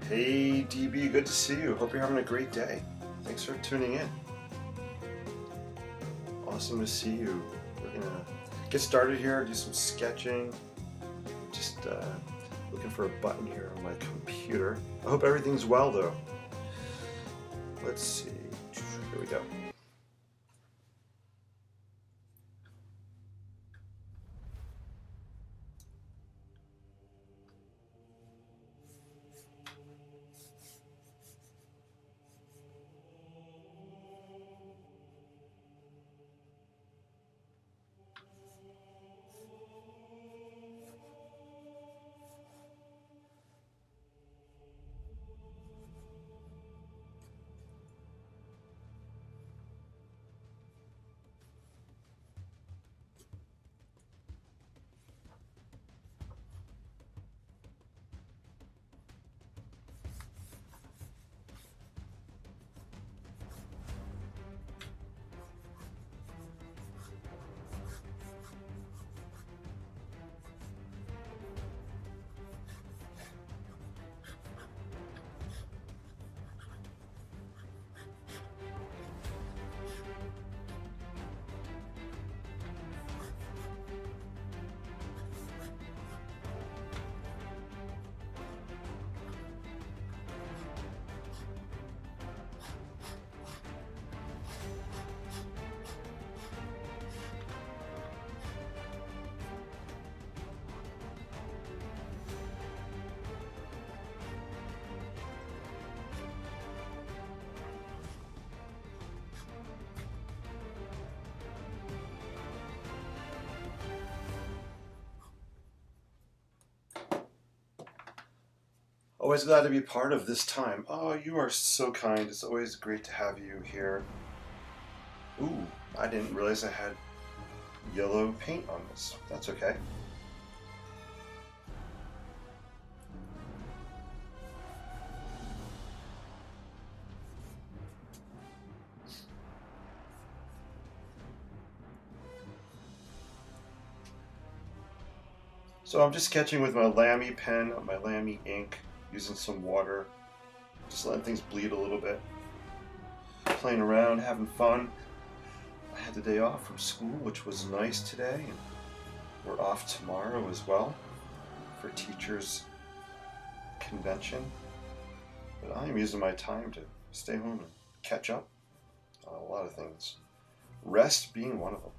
Hey DB, good to see you. Hope you're having a great day. Thanks for tuning in. Awesome to see you. We're gonna get started here, do some sketching. Just looking for a button here on my computer. I hope everything's well though. Let's see. Here we go. Always glad to be part of this time. Oh, you are so kind. It's always great to have you here. Ooh, I didn't realize I had yellow paint on this. That's okay. So I'm just sketching with my Lamy pen, my Lamy ink, using some water, just letting things bleed a little bit. Playing around, having fun. I had the day off from school, which was nice today, and we're off tomorrow as well for teachers' convention. But I am using my time to stay home and catch up on a lot of things. Rest being one of them.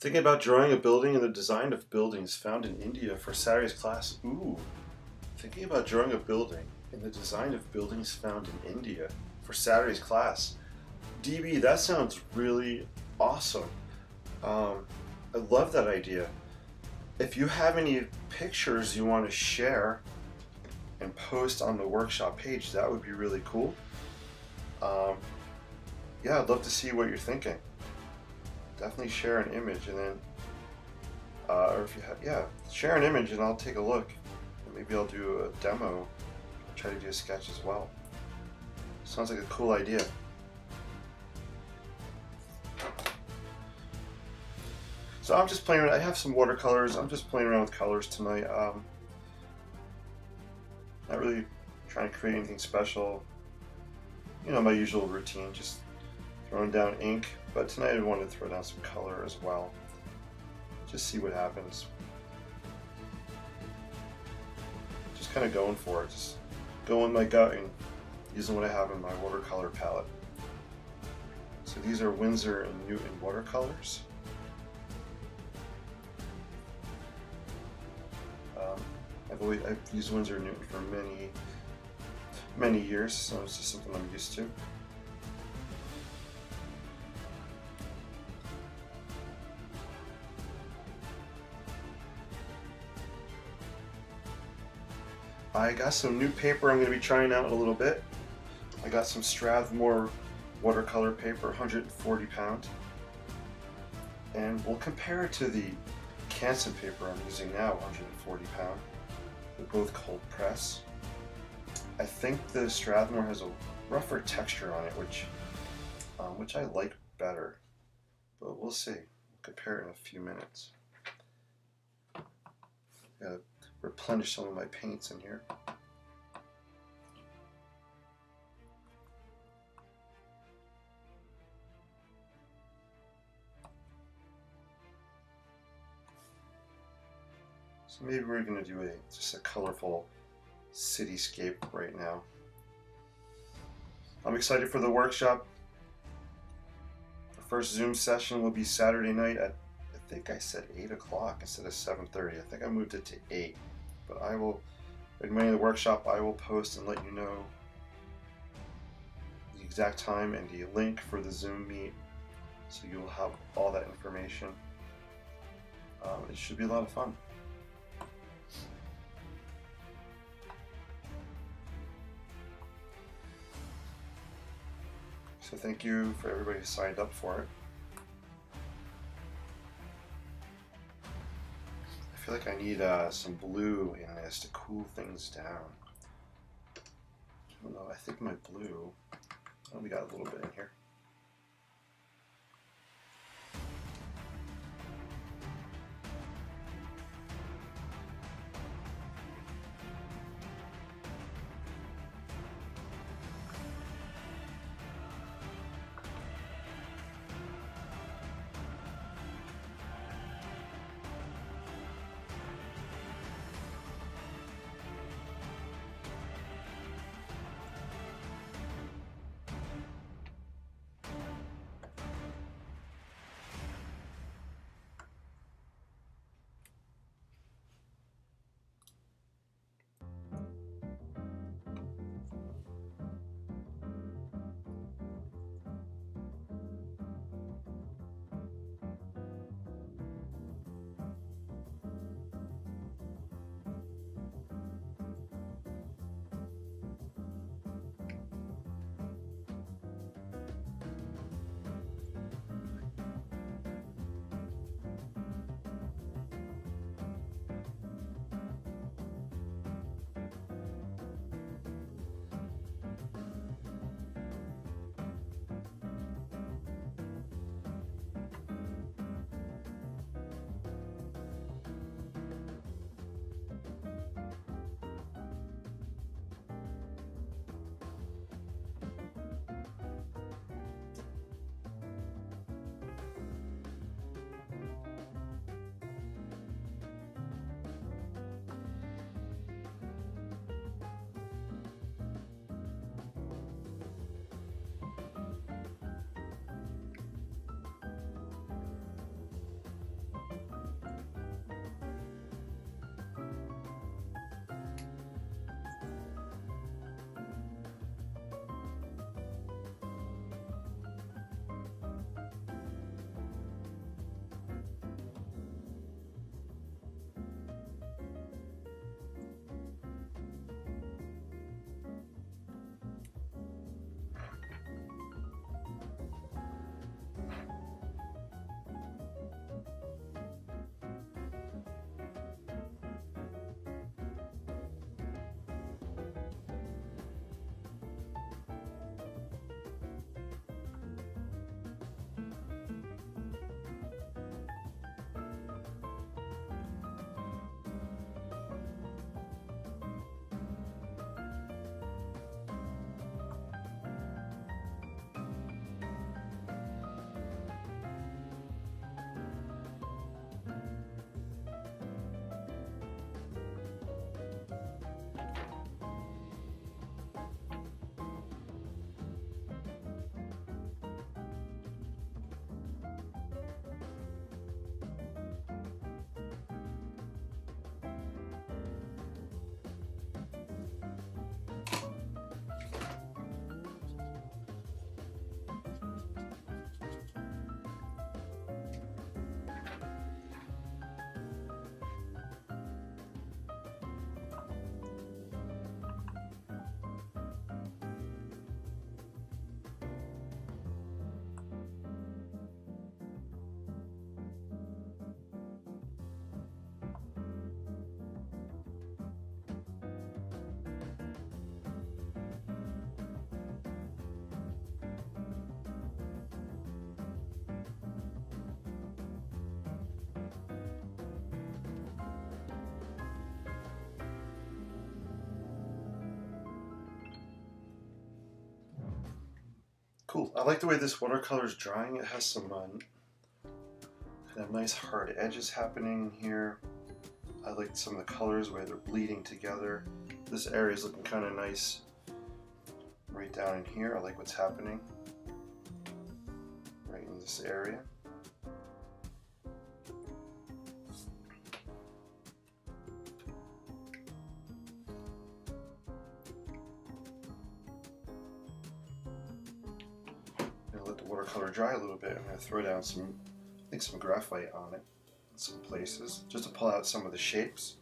Thinking about drawing a building and the design of buildings found in India for Saturday's class. Ooh. Thinking about drawing a building and the design of buildings found in India for Saturday's class. DB, that sounds really awesome. I love that idea. If you have any pictures you want to share and post on the workshop page, that would be really cool. Yeah, I'd love to see what you're thinking. Definitely share an image, and then, or if you have, yeah, share an image and I'll take a look. And maybe I'll do a demo, try to do a sketch as well. Sounds like a cool idea. So I'm just playing around. I have some watercolors. I'm just playing around with colors tonight. Not really trying to create anything special. You know, my usual routine, just throwing down ink. But tonight I wanted to throw down some color as well. Just see what happens. Just kind of going for it. Just going my gut and using what I have in my watercolor palette. So these are Windsor and Newton watercolors. I've used Windsor and Newton for many years, so it's just something I'm used to. I got some new paper I'm going to be trying out in a little bit. I got some Strathmore watercolor paper, 140 pound, and we'll compare it to the Canson paper I'm using now, 140 pound. They're both cold press. I think the Strathmore has a rougher texture on it, which I like better, but we'll see. We'll compare it in a few minutes. Gotta replenish some of my paints in here. So maybe we're going to do just a colorful cityscape right now. I'm excited for the workshop. The first Zoom session will be Saturday night at, I think I said 8 o'clock instead of 7:30. I think I moved it to 8. But I will, in the workshop, I will post and let you know the exact time and the link for the Zoom meet. So you will have all that information. It should be a lot of fun. So thank you for everybody who signed up for it. I feel like I need some blue in this to cool things down. I don't know, I think my blue, oh, we got a little bit in here. Cool. I like the way this watercolor is drying. It has some kind of nice hard edges happening here. I like some of the colors where they're bleeding together. This area is looking kind of nice right down in here. I like what's happening right in this area. I'm gonna let the watercolor dry a little bit. I'm gonna throw down some, I think, some graphite on it in some places, just to pull out some of the shapes.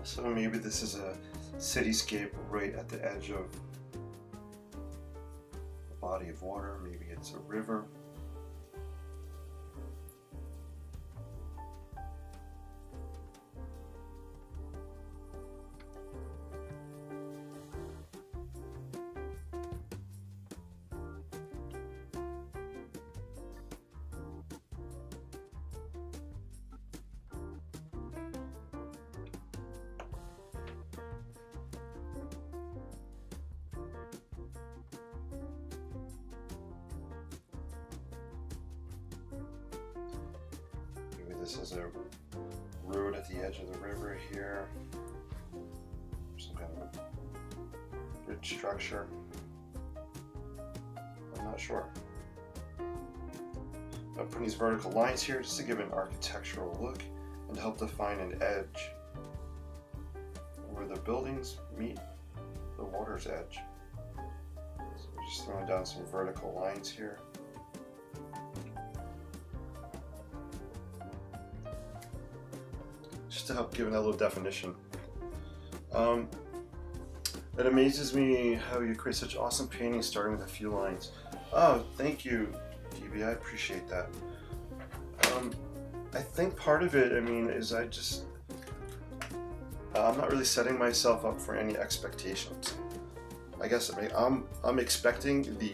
So maybe this is a cityscape right at the edge of a body of water. Maybe it's a river. This is a road at the edge of the river here. Some kind of a bridge structure. I'm not sure. I'm putting these vertical lines here just to give an architectural look and help define an edge where the buildings meet the water's edge. So we're just throwing down some vertical lines here. Just to help give it a little definition. It amazes me how you create such awesome paintings starting with a few lines. Oh, thank you, DB, I appreciate that. I think part of it, is I'm not really setting myself up for any expectations. I guess I'm expecting the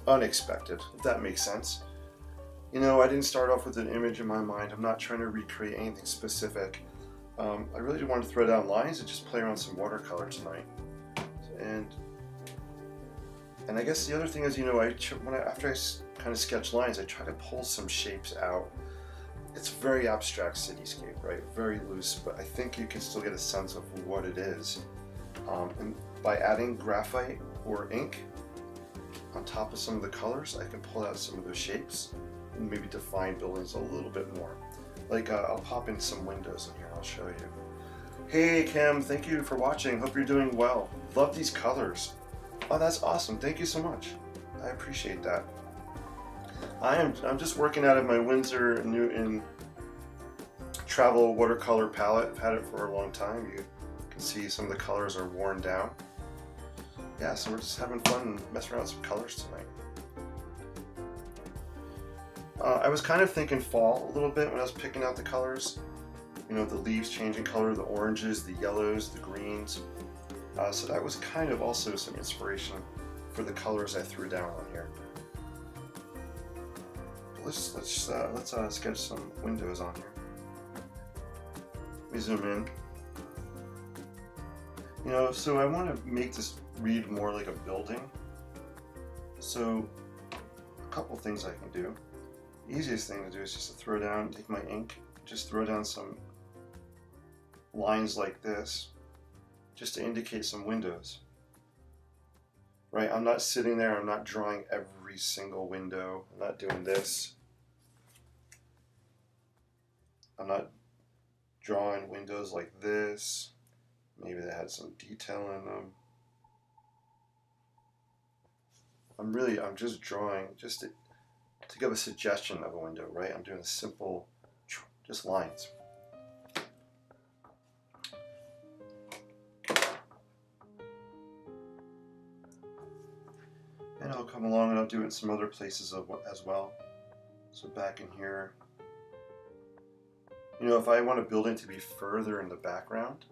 unexpected, if that makes sense. You know, I didn't start off with an image in my mind. I'm not trying to recreate anything specific. I really just wanted to throw down lines and just play around some watercolor tonight. And I guess the other thing is, you know, after I kind of sketch lines, I try to pull some shapes out. It's a very abstract cityscape, right? Very loose, but I think you can still get a sense of what it is. And by adding graphite or ink on top of some of the colors, I can pull out some of those shapes and maybe define buildings a little bit more. Like I'll pop in some windows in here, I'll show you. Hey Kim, thank you for watching. Hope you're doing well. Love these colors. Oh, that's awesome. Thank you so much. I appreciate that. I'm just working out of my Windsor new travel watercolor palette. I've had it for a long time. You can see some of the colors are worn down. Yeah, so we're just having fun and messing around with some colors tonight. I was kind of thinking fall a little bit when I was picking out the colors. You know, the leaves changing color, the oranges, the yellows, the greens. So that was kind of also some inspiration for the colors I threw down on here. Let's sketch some windows on here. Let me zoom in. You know, so I want to make this read more like a building. So a couple things I can do. The easiest thing to do is just to take my ink, just throw down some lines like this, just to indicate some windows. Right? I'm not sitting there, I'm not drawing every single window. I'm not doing this. I'm not drawing windows like this. Maybe they had some detail in them. I'm just drawing just to give a suggestion of a window, right? I'm doing a simple just lines. And I'll come along and I'll do it in some other places as well. So back in here, you know, if I want a building to be further in the background,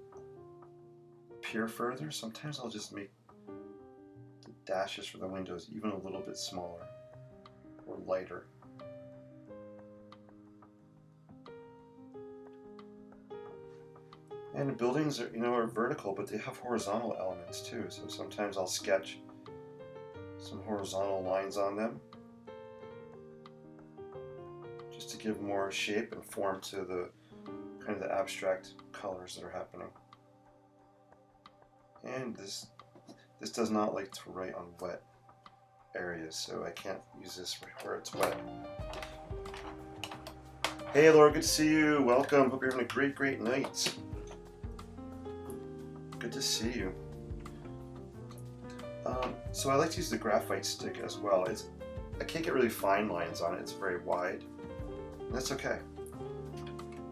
appear further, sometimes I'll just make the dashes for the windows even a little bit smaller or lighter. And the buildings are, you know, are vertical, but they have horizontal elements too. So sometimes I'll sketch some horizontal lines on them just to give more shape and form to the kind of the abstract colors that are happening. And this does not like to write on wet areas, so I can't use this where it's wet. Hey Laura, good to see you. Welcome. Hope you're having a great night. Good to see you. So I like to use the graphite stick as well. I can't get really fine lines on it. It's very wide. And that's okay.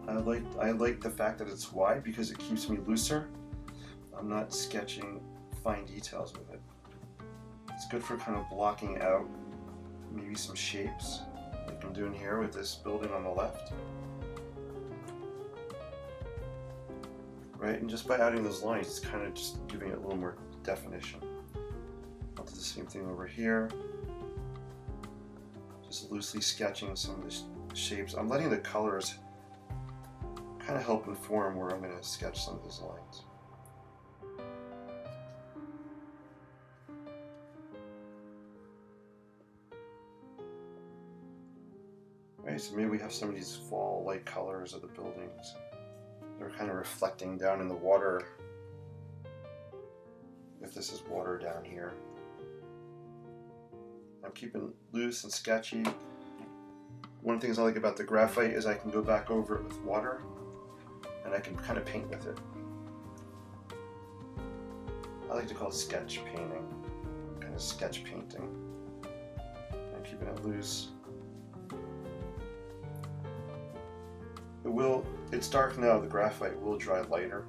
I like the fact that it's wide because it keeps me looser. I'm not sketching fine details with it. It's good for kind of blocking out maybe some shapes like I'm doing here with this building on the left. Right, and just by adding those lines, it's kind of just giving it a little more definition. I'll do the same thing over here. Just loosely sketching some of the shapes. I'm letting the colors kind of help inform where I'm going to sketch some of those lines. Right, so maybe we have some of these fall-like colors of the buildings. They're kind of reflecting down in the water, if this is water down here. I'm keeping loose and sketchy. One of the things I like about the graphite is I can go back over it with water and I can kind of paint with it. I like to call it sketch painting, kind of sketch painting. I'm keeping it loose. It's dark now, the graphite will dry lighter.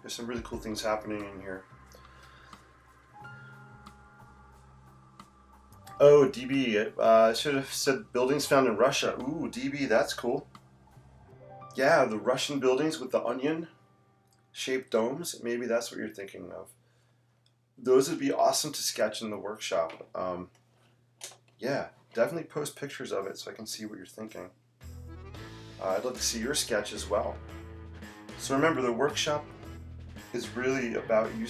There's some really cool things happening in here. Oh, DB, I should have said buildings found in Russia. Ooh, DB, that's cool. Yeah, the Russian buildings with the onion-shaped domes, maybe that's what you're thinking of. Those would be awesome to sketch in the workshop. Yeah, definitely post pictures of it so I can see what you're thinking. I'd love to see your sketch as well. So remember, the workshop is really about you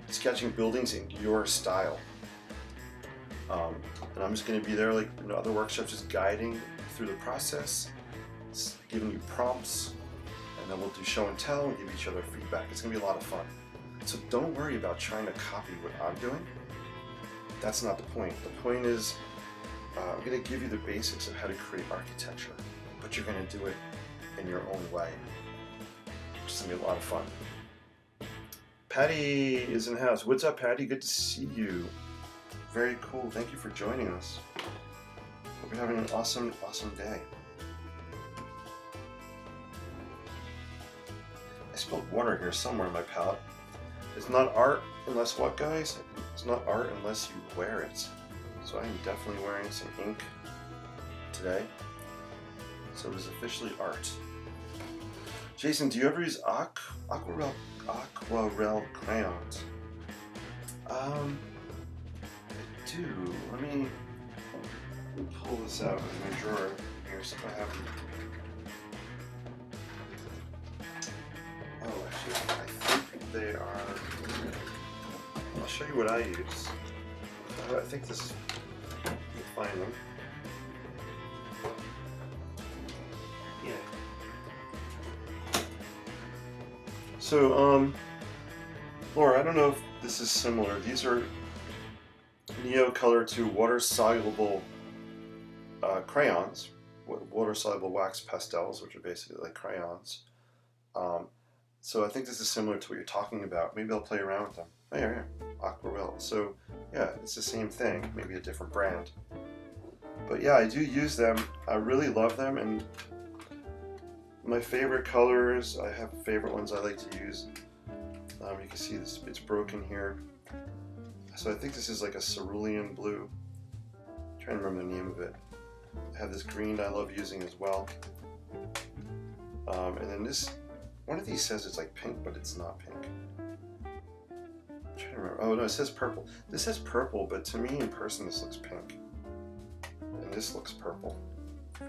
sketching buildings in your style. And I'm just going to be there like in other workshops, just guiding through the process, giving you prompts, and then we'll do show and tell and give each other feedback. It's going to be a lot of fun. So don't worry about trying to copy what I'm doing. That's not the point. The point is I'm going to give you the basics of how to create architecture, but you're going to do it in your own way, which is going to be a lot of fun. Patty is in the house. What's up, Patty? Good to see you. Very cool. Thank you for joining us. Hope you're having an awesome day. I spilled water here somewhere in my palette. It's not art unless what, guys? It's not art unless you wear it. So I'm definitely wearing some ink today. So it is officially art. Jason, do you ever use aquarelle crayons? I do. Let me pull this out of my drawer here so I have. Oh, actually, I think they are. I'll show you what I use. I think this is. You'll find them. Yeah. So, Laura, I don't know if this is similar. These are Neo Color 2 water-soluble crayons. water-soluble wax pastels, which are basically like crayons. So I think this is similar to what you're talking about. Maybe I'll play around with them. Oh, yeah, Aquarel. So yeah, it's the same thing, maybe a different brand. But yeah, I do use them. I really love them, and my favorite colors, I have favorite ones I like to use. You can see this, it's broken here. So I think this is like a cerulean blue. I'm trying to remember the name of it. I have this green I love using as well. And then this, one of these says it's like pink, but it's not pink. I'm trying to remember. Oh no, it says purple. This says purple, but to me in person this looks pink. And this looks purple. So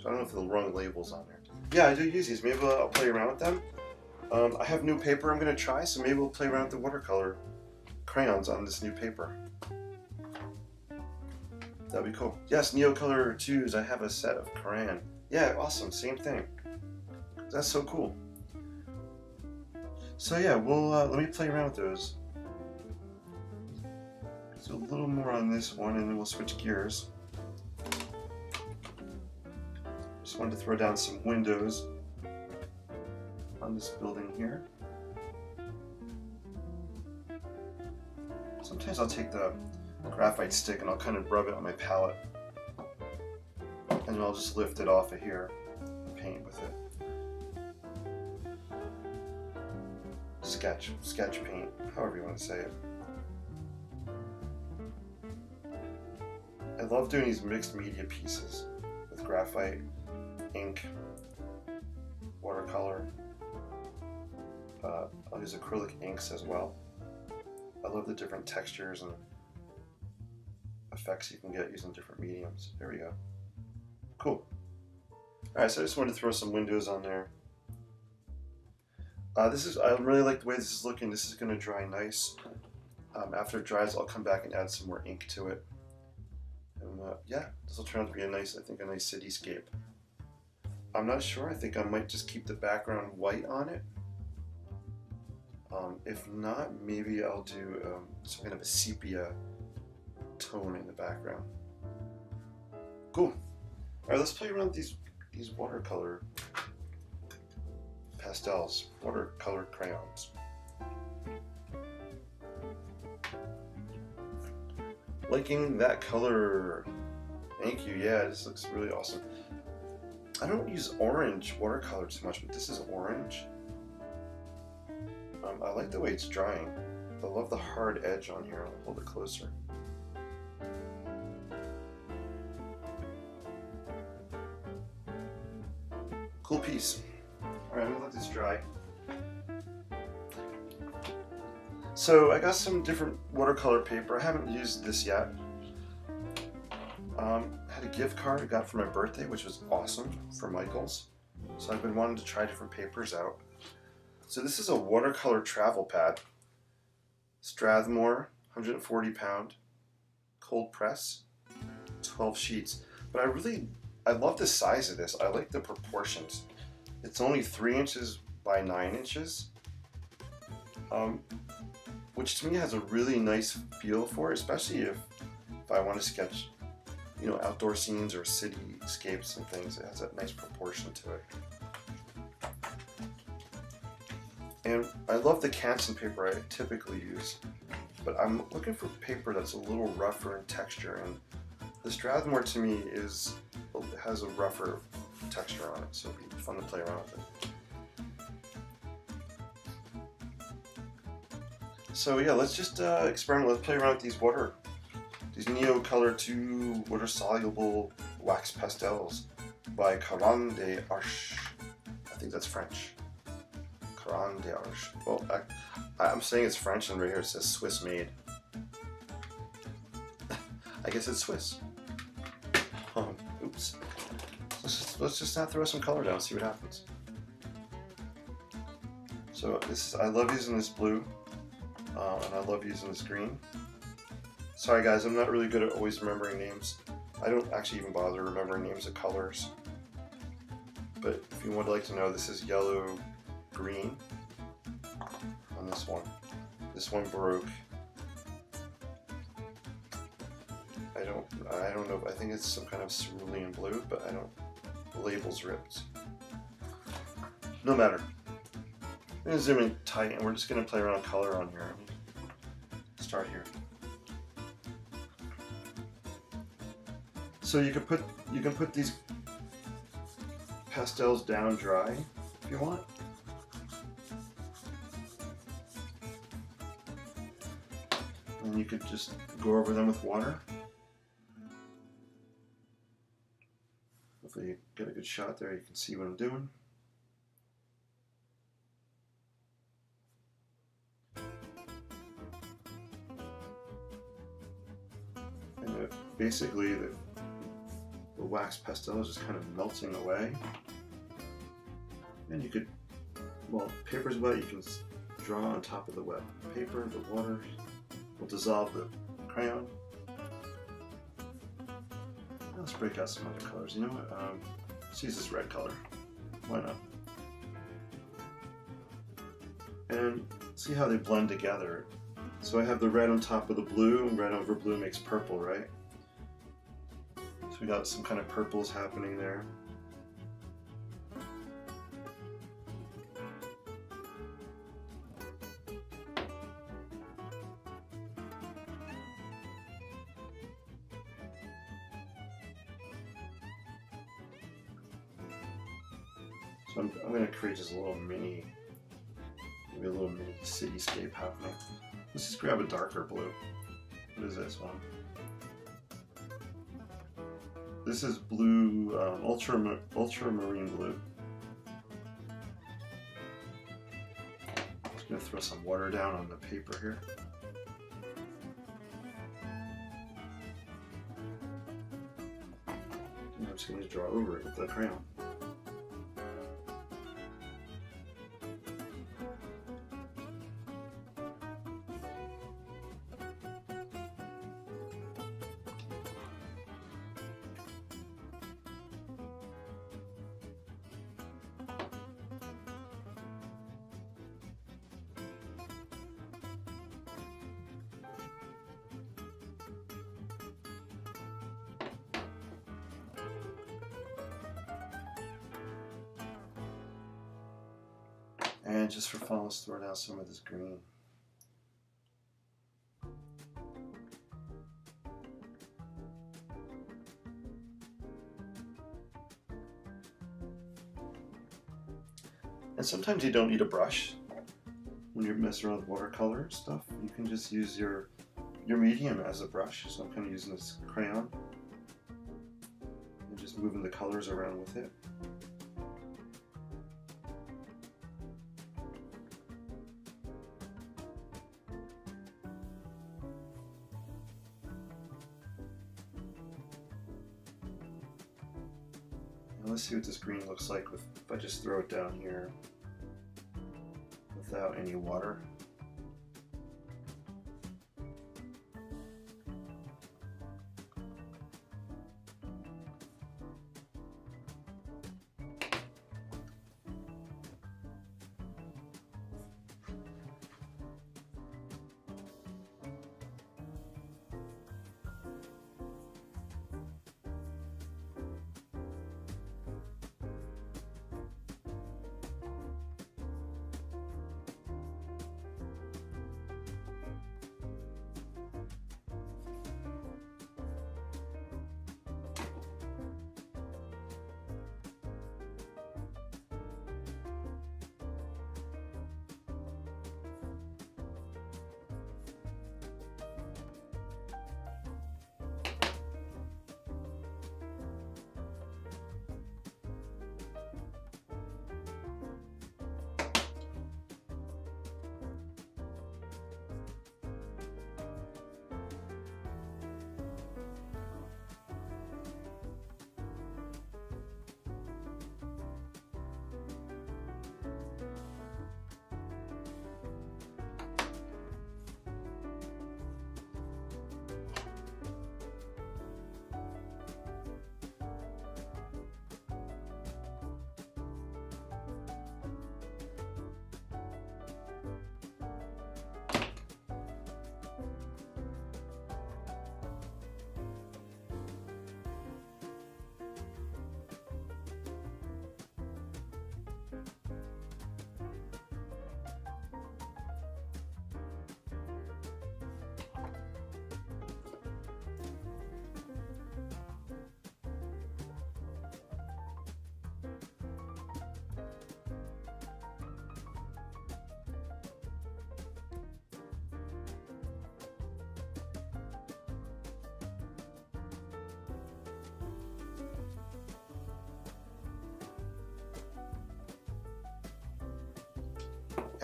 I don't know if the wrong label's on there. Yeah, I do use these. Maybe I'll play around with them. I have new paper I'm going to try, so maybe we'll play around with the watercolor crayons on this new paper. That'd be cool. Yes, Neocolor 2s. I have a set of crayon. Yeah, awesome. Same thing. That's so cool. So yeah, we'll let me play around with those. So a little more on this one, and then we'll switch gears. Just wanted to throw down some windows on this building here. Sometimes I'll take the graphite stick and I'll kind of rub it on my palette, and then I'll just lift it off of here and paint with it. Sketch paint, however you want to say it. I love doing these mixed media pieces with graphite, ink, watercolor. I'll use acrylic inks as well. I love the different textures and effects you can get using different mediums. There we go. Cool. Alright, so I just wanted to throw some windows on there. I really like the way this is looking. This is going to dry nice. After it dries, I'll come back and add some more ink to it. And yeah, this will turn out to be a nice cityscape. I'm not sure. I think I might just keep the background white on it. If not, maybe I'll do some kind of a sepia tone in the background. Cool. Alright, let's play around with these watercolor pastels, watercolor crayons. Liking that color. Thank you. Yeah, this looks really awesome. I don't use orange watercolor too much, but this is orange. I like the way it's drying. I love the hard edge on here. I'll hold it closer. Cool piece. Alright, I'm gonna let this dry. So I got some different watercolor paper. I haven't used this yet. Had a gift card I got for my birthday, which was awesome, for Michael's. So I've been wanting to try different papers out. So this is a watercolor travel pad. Strathmore, 140 pound, cold press, 12 sheets. But I love the size of this. I like the proportions. It's only 3 inches by 9 inches, which to me has a really nice feel for it, especially if I want to sketch, you know, outdoor scenes or cityscapes and things. It has a nice proportion to it. And I love the Canson paper I typically use, but I'm looking for paper that's a little rougher in texture, and the Strathmore to me has a rougher texture on it, so it'll be fun to play around with it. So yeah, let's just experiment. Let's play around with these Neocolor 2 water-soluble wax pastels by Caron des Arches. I think that's French. Caron des Arches. Well, I'm saying it's French, and right here it says Swiss made. I guess it's Swiss. Oops. Let's just throw some color down, see what happens. So I love using this blue, and I love using this green. Sorry guys, I'm not really good at always remembering names. I don't actually even bother remembering names of colors. But if you would like to know, this is yellow, green on this one. This one broke. I I don't know. I think it's some kind of cerulean blue, but I don't. The label's ripped. No matter. I'm gonna zoom in tight, and we're just gonna play around with color on here. Start here. So you can put these pastels down dry if you want. And you could just go over them with water. Hopefully you get a good shot there, you can see what I'm doing. And basically the wax pastel is just kind of melting away. And you could, while paper's wet, you can draw on top of the wet paper. The water will dissolve the crayon. Let's break out some other colors. You know what? Let's use this red color. Why not? And see how they blend together. So I have the red on top of the blue, and red over blue makes purple, right? So we got some kind of purples happening there. So I'm going to create just a little mini, maybe a little mini cityscape happening. Let's just grab a darker blue. What is this one? This is blue, ultramarine blue. Just going to throw some water down on the paper here. And I'm just going to draw over it with the crayon. And just for fun, let's throw down some of this green. And sometimes you don't need a brush when you're messing around with watercolor stuff. You can just use your medium as a brush. So I'm kind of using this crayon and just moving the colors around with it. Let's see what this green looks like if I just throw it down here without any water.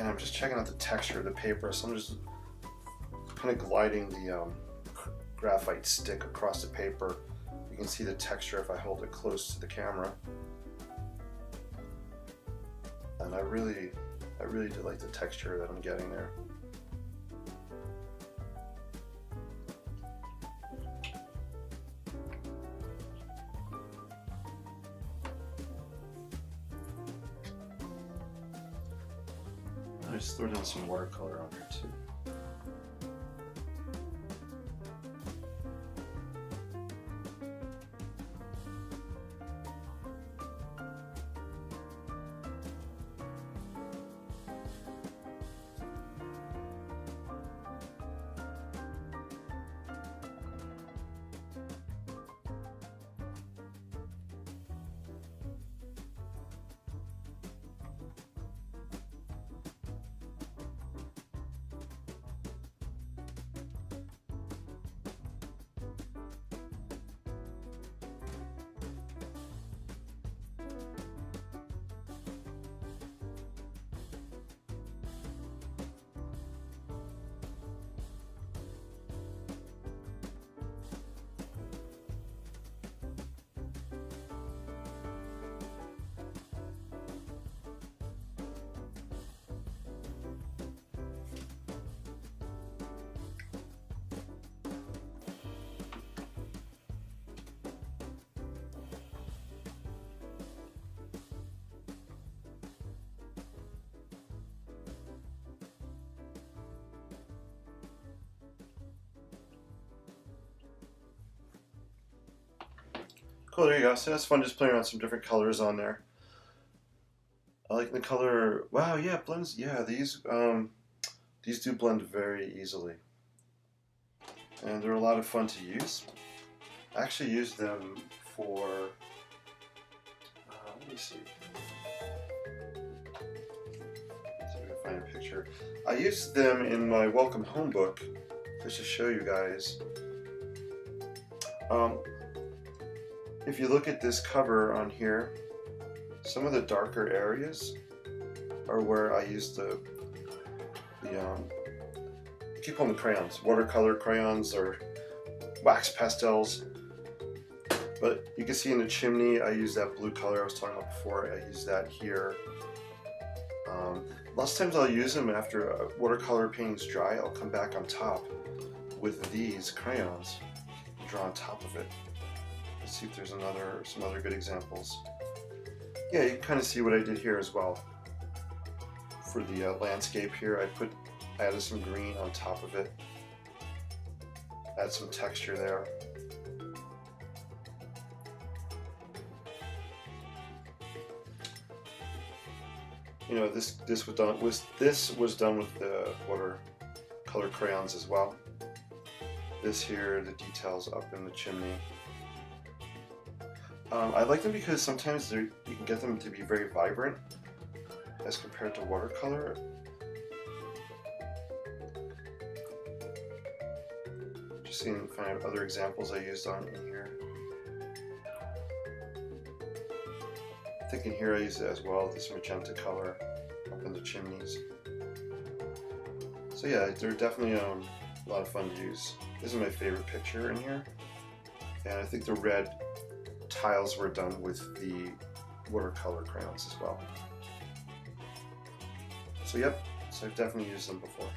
and I'm just checking out the texture of the paper. So I'm just kind of gliding the graphite stick across the paper. You can see the texture if I hold it close to the camera. And I really do like the texture that I'm getting there. I just throw down some watercolor on here too. Cool, there you go. So that's fun, just playing around some different colors on there. I like the color. Wow, yeah, blends. Yeah, these do blend very easily, and they're a lot of fun to use. I actually used them for. Let me see. See if I can find a picture. I used them in my Welcome Home book, just to show you guys. If you look at this cover on here, some of the darker areas are where I use I keep calling them crayons, watercolor crayons or wax pastels. But you can see in the chimney, I use that blue color I was talking about before. I use that here. Lots of times I'll use them after watercolor painting's dry. I'll come back on top with these crayons and draw on top of it. Let's see if there's some other good examples. Yeah, you can kind of see what I did here as well. For the landscape here, I added some green on top of it. Add some texture there. You know, this was done with the watercolor crayons as well. This here, the details up in the chimney. I like them because sometimes you can get them to be very vibrant as compared to watercolor. Just seeing kind of other examples I used on in here. I think in here I used it as well, this magenta color up in the chimneys. So yeah, they're definitely a lot of fun to use. This is my favorite picture in here, and I think the red tiles were done with the watercolor crayons as well. So yep, so I've definitely used them before.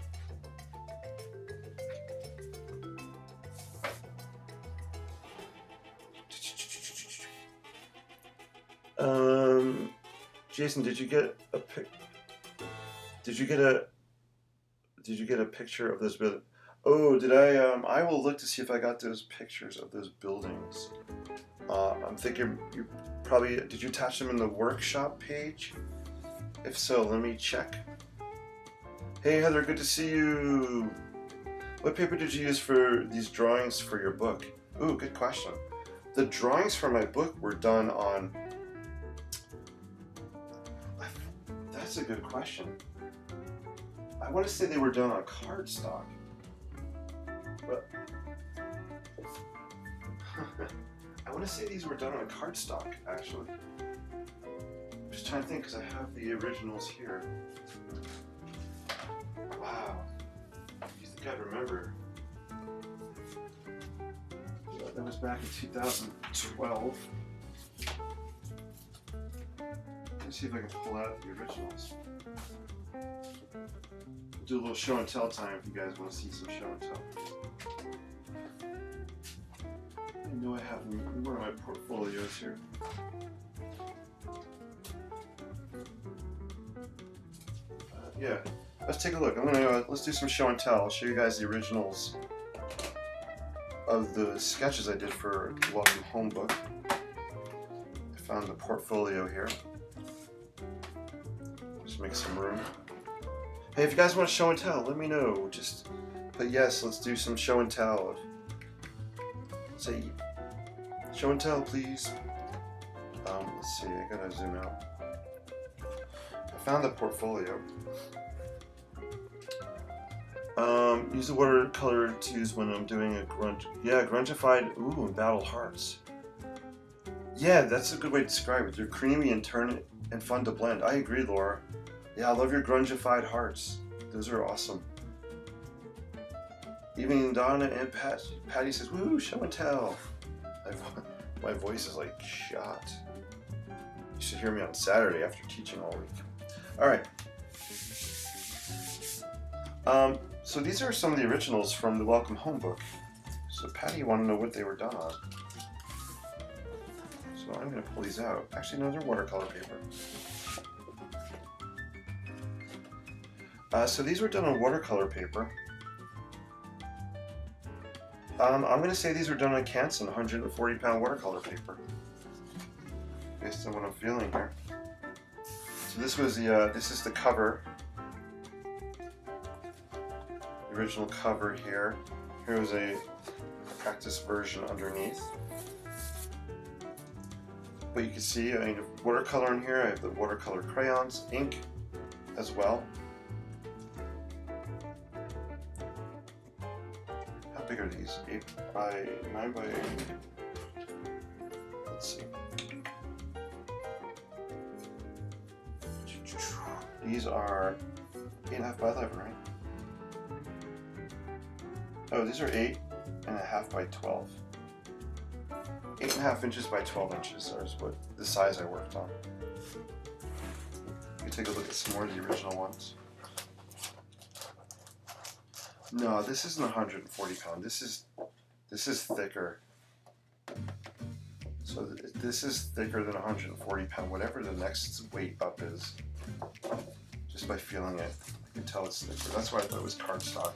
Jason, did you get a picture of this building? Oh, did I? I will look to see if I got those pictures of those buildings. I'm thinking you probably, did you attach them in the workshop page? If so, let me check. Hey Heather, good to see you. What paper did you use for these drawings for your book? Ooh, good question. The drawings for my book were done on, that's a good question. I want to say they were done on cardstock, but I want to say these were done on cardstock, actually. I'm just trying to think because I have the originals here. gotta remember. That was back in 2012. Let's see if I can pull out the originals. Do a little show and tell time if you guys want to see some show and tell. I know I have one of my portfolios here. Yeah, let's take a look. Let's do some show and tell. I'll show you guys the originals of the sketches I did for the Welcome Home book. I found the portfolio here. Just make some room. Hey, if you guys want to show and tell, let me know. Just put yes, let's do some show and tell. Say, show and tell, please. Let's see, I gotta zoom out. I found the portfolio. Use the watercolor to use when I'm doing a grungified, and battle hearts. Yeah, that's a good way to describe it. They're creamy and fun to blend. I agree, Laura. Yeah, I love your grungified hearts. Those are awesome. Even Donna and Patty says, woo, show and tell. My voice is like shot. You should hear me on Saturday after teaching all week. All right. So these are some of the originals from the Welcome Home book. So Patty wanted to know what they were done on. So I'm going to pull these out. Actually, no, they're watercolor paper. So these were done on watercolor paper. I'm going to say these were done on Canson, 140-pound watercolor paper, based on what I'm feeling here. So this was this is the cover, the original cover here. Here was a practice version underneath. But you can see I have watercolor in here. I have the watercolor crayons, ink as well. How big are these? 8 by 9 by 8. Let's see. These are 8.5 by 11, right? Oh, these are 8.5 by 12. 8.5 inches by 12 inches is what the size I worked on. You can take a look at some more of the original ones. No, this isn't 140 pound. This is thicker. So this is thicker than 140 pound. Whatever the next weight up is, just by feeling it, I can tell it's thicker. That's why I thought it was cardstock.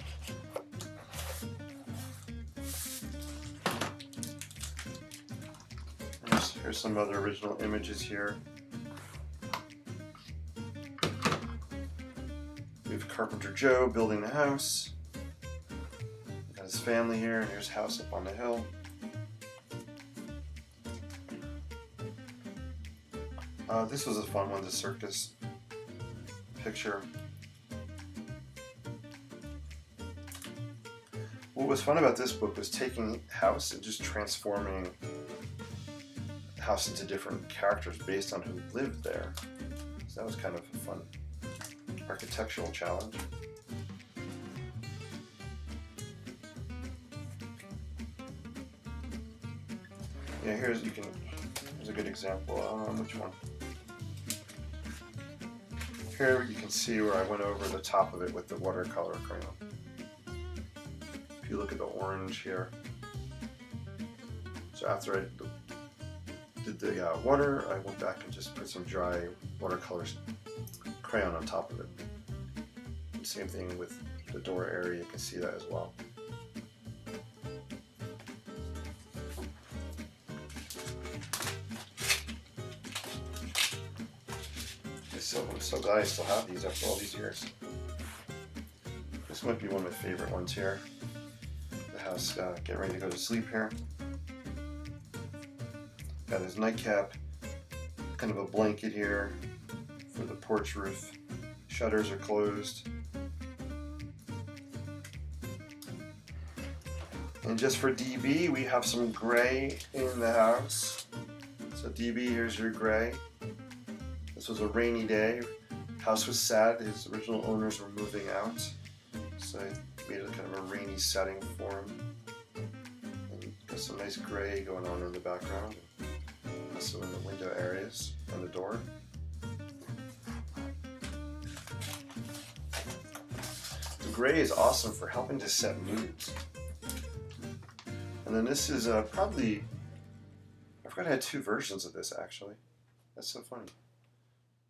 Here's some other original images here. We have Carpenter Joe building the house. Got his family here, and here's house up on the hill. This was a fun one, the circus picture. What was fun about this book was taking house and just transforming the house into different characters based on who lived there. So that was kind of a fun architectural challenge. Yeah, here's a good example. Which one? Here you can see where I went over the top of it with the watercolor crayon. If you look at the orange here. So after I did the water, I went back and just put some dry watercolor crayon on top of it. And same thing with the door area, you can see that as well. I'm so glad I still have these after all these years. This might be one of my favorite ones here. The house getting ready to go to sleep here. Got his nightcap, kind of a blanket here for the porch roof. Shutters are closed. And just for DB, we have some gray in the house. So DB, here's your gray. This was a rainy day. House was sad. His original owners were moving out. So made it kind of a rainy setting for him. And got some nice gray going on in the background, and also in the window areas and the door. The gray is awesome for helping to set moods. And then this is probably, I forgot I had 2 versions of this actually. That's so funny.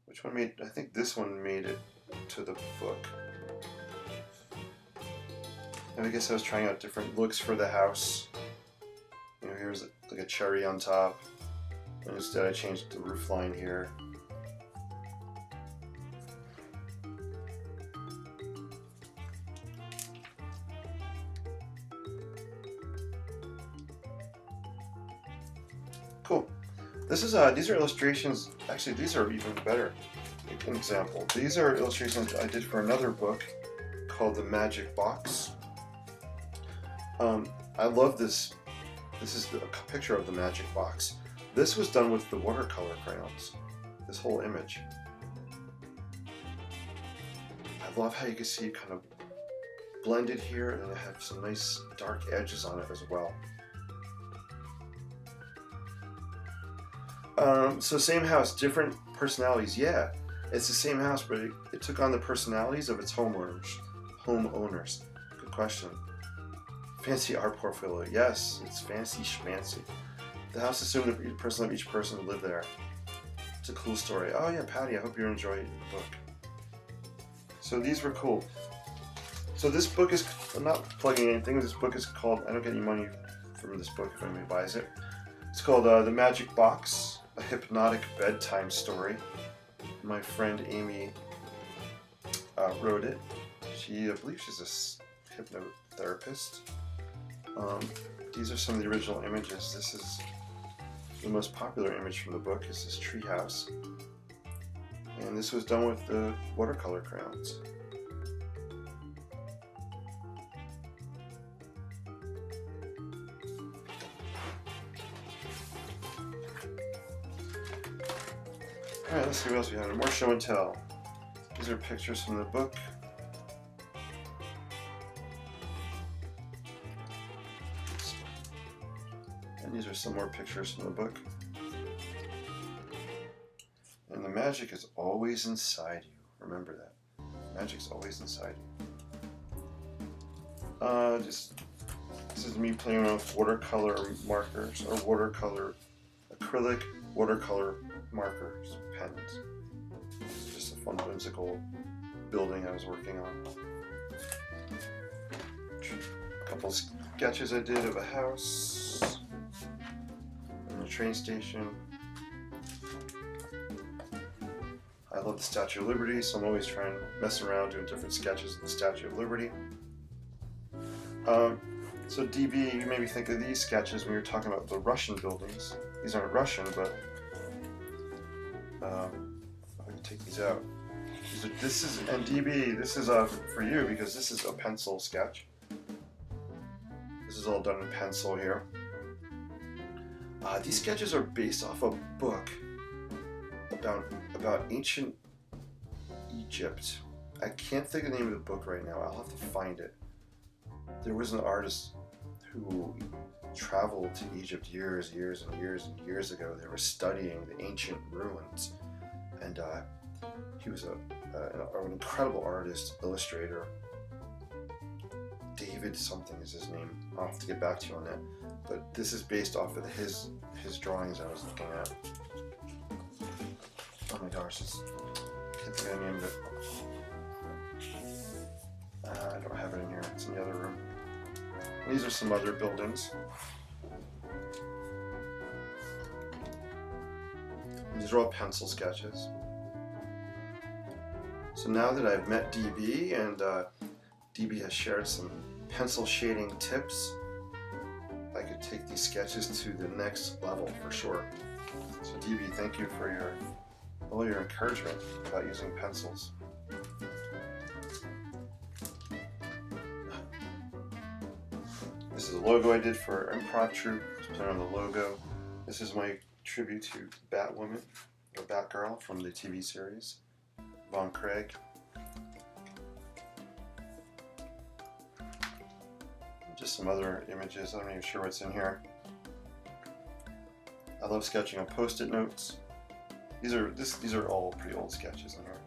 Which one made, I think this one made it to the book. And I guess I was trying out different looks for the house. You know, here's like a cherry on top. And instead I changed the roof line here. Cool. This is these are illustrations. Actually, these are even better. An example. These are illustrations I did for another book called The Magic Box. I love this. This is a picture of the magic box. This was done with the watercolor crayons. This whole image. I love how you can see it kind of blended here, and it has some nice dark edges on it as well. So same house, different personalities. Yeah, it's the same house, but it took on the personalities of its homeowners. Good question. Fancy art portfolio. Yes, it's fancy schmancy. The house assumed that each person would live there. It's a cool story. Oh yeah, Patty, I hope you enjoyed the book. So these were cool. So this book is, I'm not plugging anything, this book is called, I don't get any money from this book if anybody buys it. It's called The Magic Box, a hypnotic bedtime story. My friend Amy wrote it. I believe she's a hypnotherapist. These are some of the original images. This is the most popular image from the book, is this tree house. And this was done with the watercolor crayons. Alright, let's see what else we have. More show and tell. These are pictures from the book. And these are some more pictures from the book. And the magic is always inside you. Remember that. Magic's always inside you. This is me playing around with watercolor markers, or acrylic watercolor markers, pens. It's just a fun, whimsical building I was working on. A couple sketches I did of a house and a train station. I love the Statue of Liberty, so I'm always trying to mess around doing different sketches of the Statue of Liberty. So DB, you maybe think of these sketches when you're talking about the Russian buildings. These aren't Russian, but I can take these out. This is, and DB, this is for you because this is a pencil sketch. This is all done in pencil here. These sketches are based off a book about ancient Egypt. I can't think of the name of the book right now. I'll have to find it. There was an artist who traveled to Egypt years ago. They were studying the ancient ruins, and he was an incredible artist, illustrator. David something is his name. I'll have to get back to you on that. But this is based off of his drawings I was looking at. Oh my gosh, I can't think of the name of it. I don't have it in here. It's in the other room. These are some other buildings. These are all pencil sketches. So now that I've met DB and DB has shared some pencil shading tips, I could take these sketches to the next level for sure. So DB, thank you for all your encouragement about using pencils. This is a logo I did for Improv Troupe. I was playing on the logo. This is my tribute to Batwoman, or Batgirl from the TV series, Von Craig. Just some other images. I'm not even sure what's in here. I love sketching on Post-it notes. These are all pretty old sketches in here.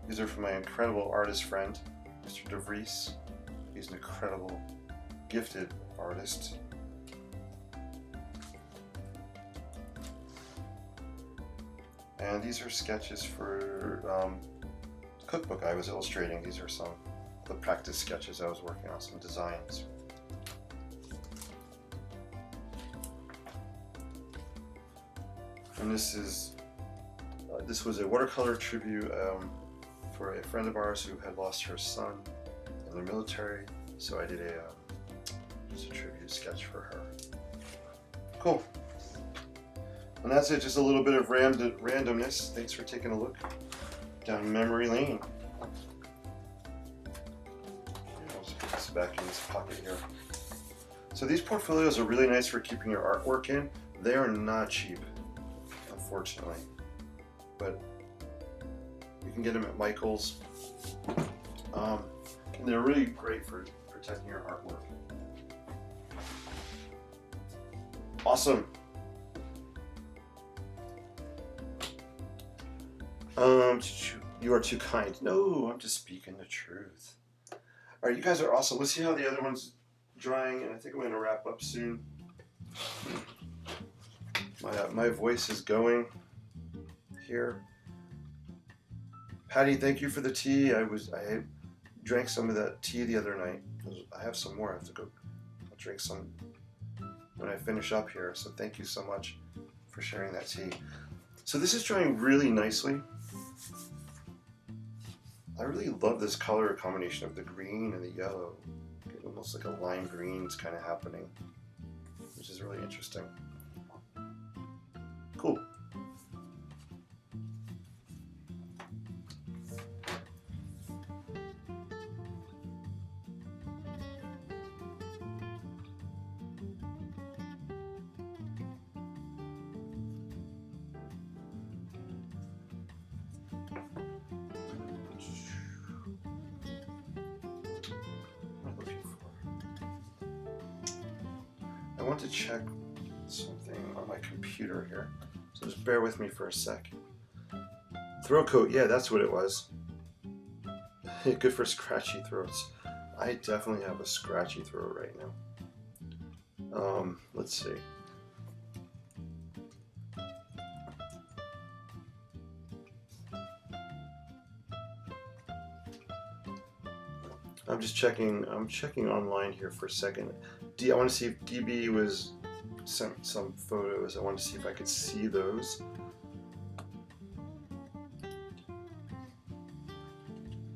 These are from my incredible artist friend, Mr. DeVries. He's an incredible, gifted artist. And these are sketches for the cookbook I was illustrating. These are some of the practice sketches I was working on, some designs. And this was a watercolor tribute for a friend of ours who had lost her son in the military. So I did just a tribute sketch for her. Cool. And that's it, just a little bit of randomness. Thanks for taking a look down memory lane. I'll just put this back in this pocket here. So these portfolios are really nice for keeping your artwork in. They are not cheap, unfortunately, but you can get them at Michael's. And they're really great for protecting your artwork. Awesome. You are too kind. No, I'm just speaking the truth. All right, you guys are awesome. Let's see how the other one's drying, and I think I'm going to wrap up soon. My voice is going here. Patty, thank you for the tea. I drank some of that tea the other night. I have some more. I have to go. I'll drink some when I finish up here. So thank you so much for sharing that tea. So this is drying really nicely. I really love this color combination of the green and the yellow. Almost like a lime green is kind of happening, which is really interesting. Cool. I want to check something on my computer here, so just bear with me for a sec. Throat coat, yeah, that's what it was. Good for scratchy throats. I definitely have a scratchy throat right now. Let's see. I'm checking online here for a second. I want to see if DB was sent some photos. I want to see if I could see those.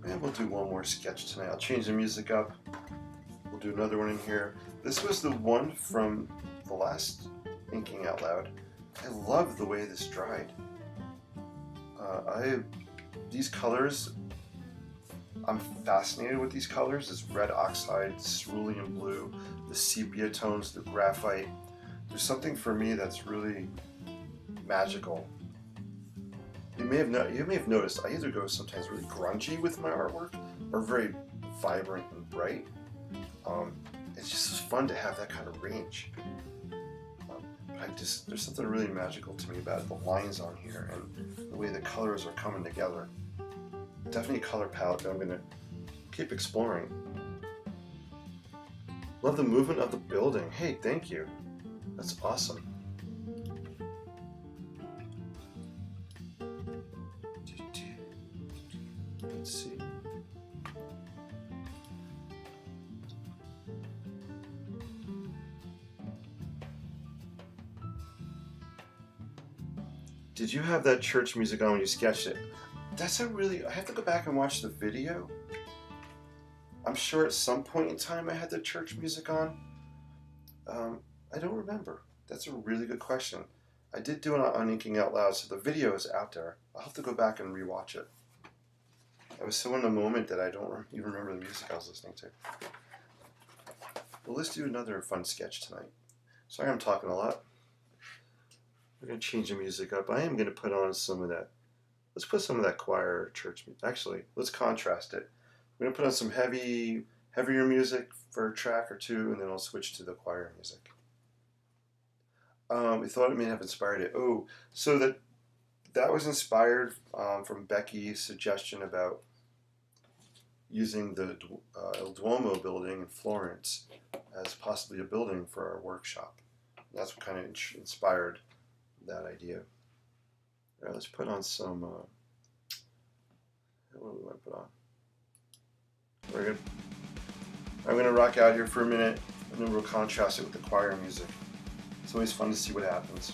And we'll do one more sketch tonight. I'll change the music up. We'll do another one in here. This was the one from the last Inking Out Loud. I love the way this dried. These colors, I'm fascinated with these colors. This red oxide, cerulean blue, the sepia tones, the graphite. There's something for me that's really magical. You may have noticed I either go sometimes really grungy with my artwork or very vibrant and bright. It's just fun to have that kind of range. There's something really magical to me about the lines on here and the way the colors are coming together. Definitely a color palette that I'm going to keep exploring. Love the movement of the building. Hey, thank you. That's awesome. Let's see. Did you have that church music on when you sketched it? I have to go back and watch the video. I'm sure at some point in time I had the church music on. I don't remember. That's a really good question. I did do it on Inking Out Loud, so the video is out there. I'll have to go back and rewatch it. I was so in the moment that I don't even remember the music I was listening to. Well, let's do another fun sketch tonight. Sorry I'm talking a lot. We're going to change the music up. I am going to put on some of that. Let's put some of that choir church music. Actually, let's contrast it. We're going to put on some heavy heavier music for a track or two, and then I'll switch to the choir music. We thought it may have inspired it. Oh, so that was inspired from Becky's suggestion about using the Il Duomo building in Florence as possibly a building for our workshop. That's what kind of inspired that idea. All right, let's put on some. What do we want to put on? I'm gonna rock out here for a minute, and then we'll contrast it with the choir music. It's always fun to see what happens.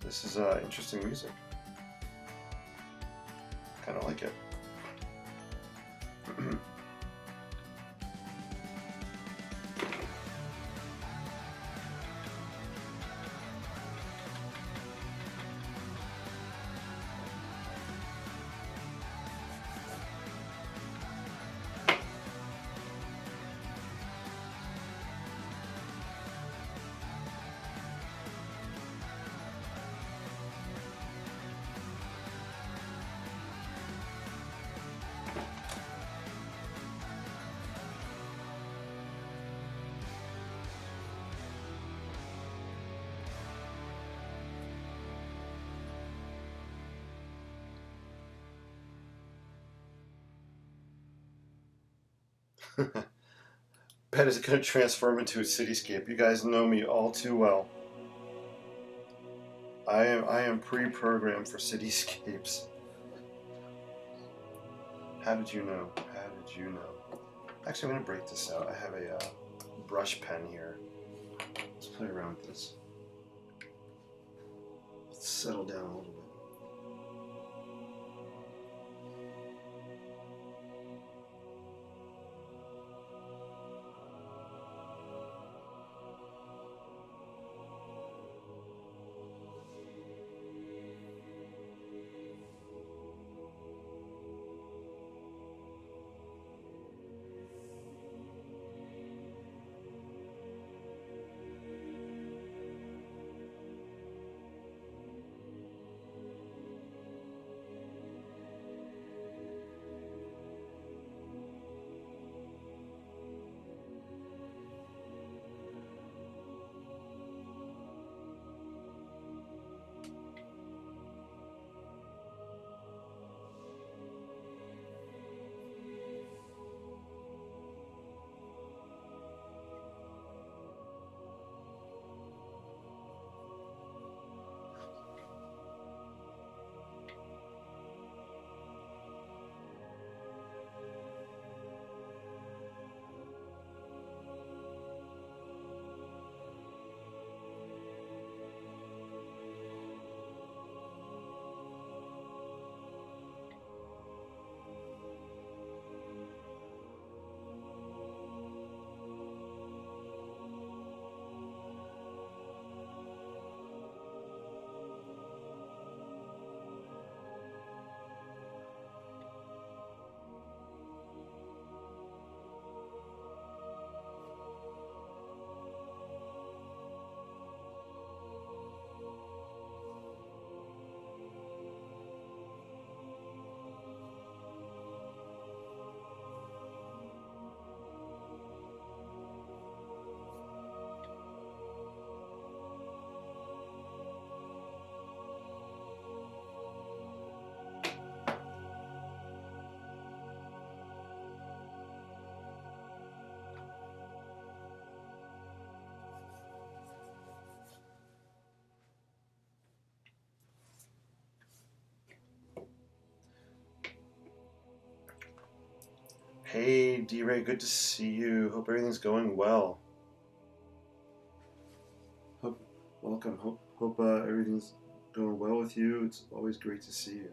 This is interesting music. Kind of like it. Bet it's going to transform into a cityscape. You guys know me all too well. I am pre-programmed for cityscapes. How did you know? How did you know? Actually, I'm going to break this out. I have a brush pen here. Let's play around with this. Let's settle down a little bit. Hey, D-Ray, good to see you. Hope everything's going well. Welcome. Hope everything's going well with you. It's always great to see you.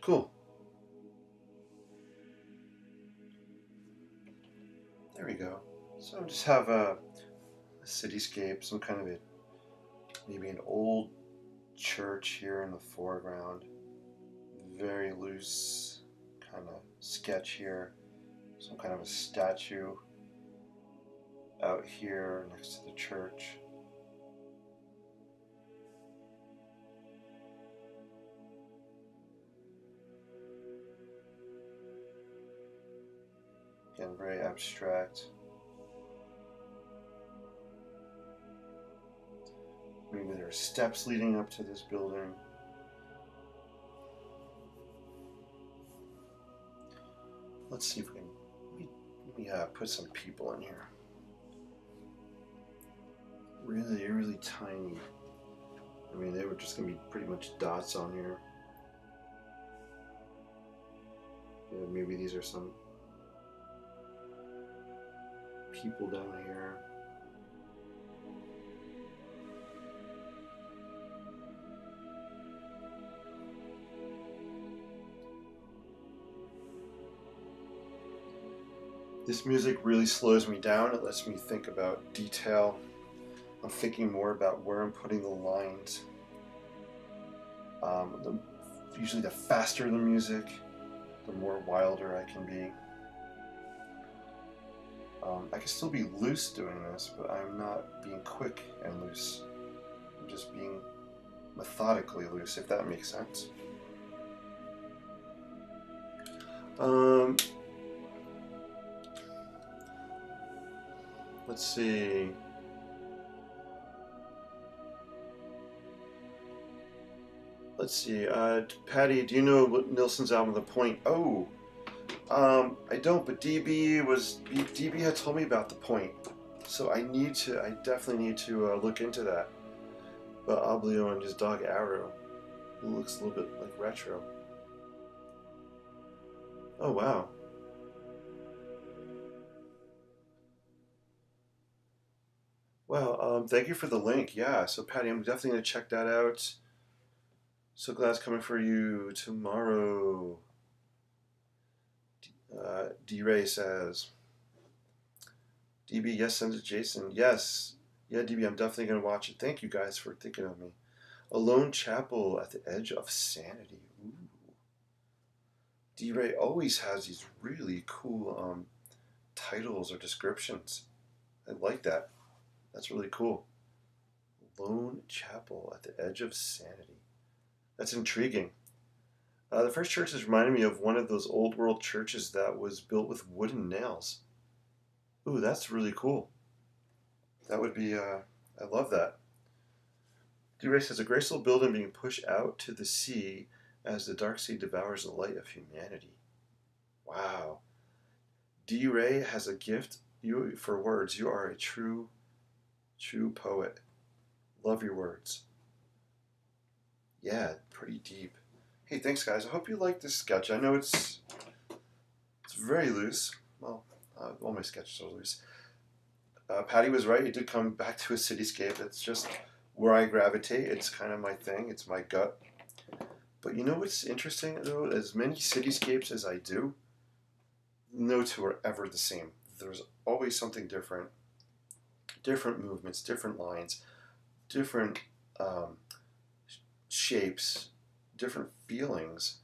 Cool. There we go. So just have a cityscape, some kind of maybe an old church here in the foreground. Very loose kind of sketch here. Some kind of a statue out here next to the church. Again, very abstract. Maybe there are steps leading up to this building. Let's see if we can put some people in here. Really, really tiny. I mean, they were just going to be pretty much dots on here. Yeah, maybe these are some people down here. This music really slows me down. It lets me think about detail. I'm thinking more about where I'm putting the lines. Usually the faster the music, the more wilder I can be. I can still be loose doing this, but I'm not being quick and loose. I'm just being methodically loose, if that makes sense. Let's see. Patty, do you know what Nilsson's album, The Point? Oh, I don't, but DB had told me about The Point, so I definitely need to look into that. Oblio and his dog Arrow. It looks a little bit like retro. Oh wow. Well, thank you for the link. Yeah, so Patty, I'm definitely gonna check that out. So glad it's coming for you tomorrow. D-Ray says, DB, yes, send it to Jason. Yes. Yeah, DB, I'm definitely going to watch it. Thank you guys for thinking of me. A Lone Chapel at the Edge of Sanity. Ooh. D-Ray always has these really cool titles or descriptions. I like that. That's really cool. Lone Chapel at the Edge of Sanity. That's intriguing. The first church has reminded me of one of those old world churches that was built with wooden nails. Ooh, that's really cool. That would be, I love that. D-Ray says, a graceful building being pushed out to the sea as the dark sea devours the light of humanity. Wow. D-Ray has a gift for words. You are a true poet. Love your words. Yeah, pretty deep. Hey, thanks guys. I hope you like this sketch. I know it's very loose. Well, all my sketches are loose. Patty was right. It did come back to a cityscape. It's just where I gravitate. It's kind of my thing. It's my gut. But you know what's interesting, though? As many cityscapes as I do, no two are ever the same. There's always something different. Different movements, different lines, different shapes, different feelings.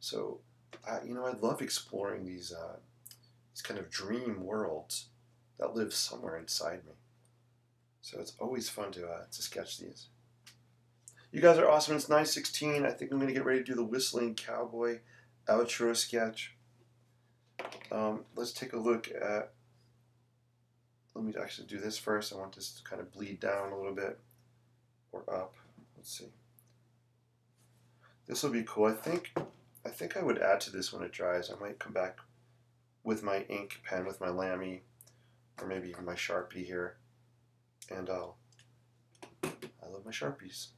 So, I love exploring these kind of dream worlds that live somewhere inside me. So it's always fun to sketch these. You guys are awesome. It's 9:16. I think I'm going to get ready to do the Whistling Cowboy outro sketch. Let's take a look at... Let me actually do this first. I want this to kind of bleed down a little bit. Or up. Let's see. This will be cool. I think I would add to this when it dries. I might come back with my ink pen, with my Lamy, or maybe even my Sharpie here. And I love my Sharpies.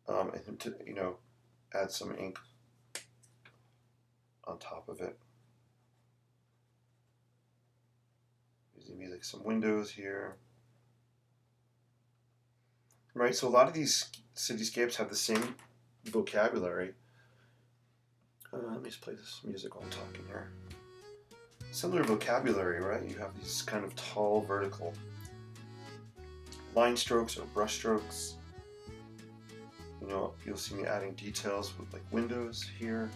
And to, add some ink on top of it. There's maybe like some windows here. Right, so a lot of these cityscapes have the same vocabulary. Let me just play this music while I'm talking here. Similar vocabulary, right? You have these kind of tall, vertical line strokes or brush strokes. You'll see me adding details with like windows here.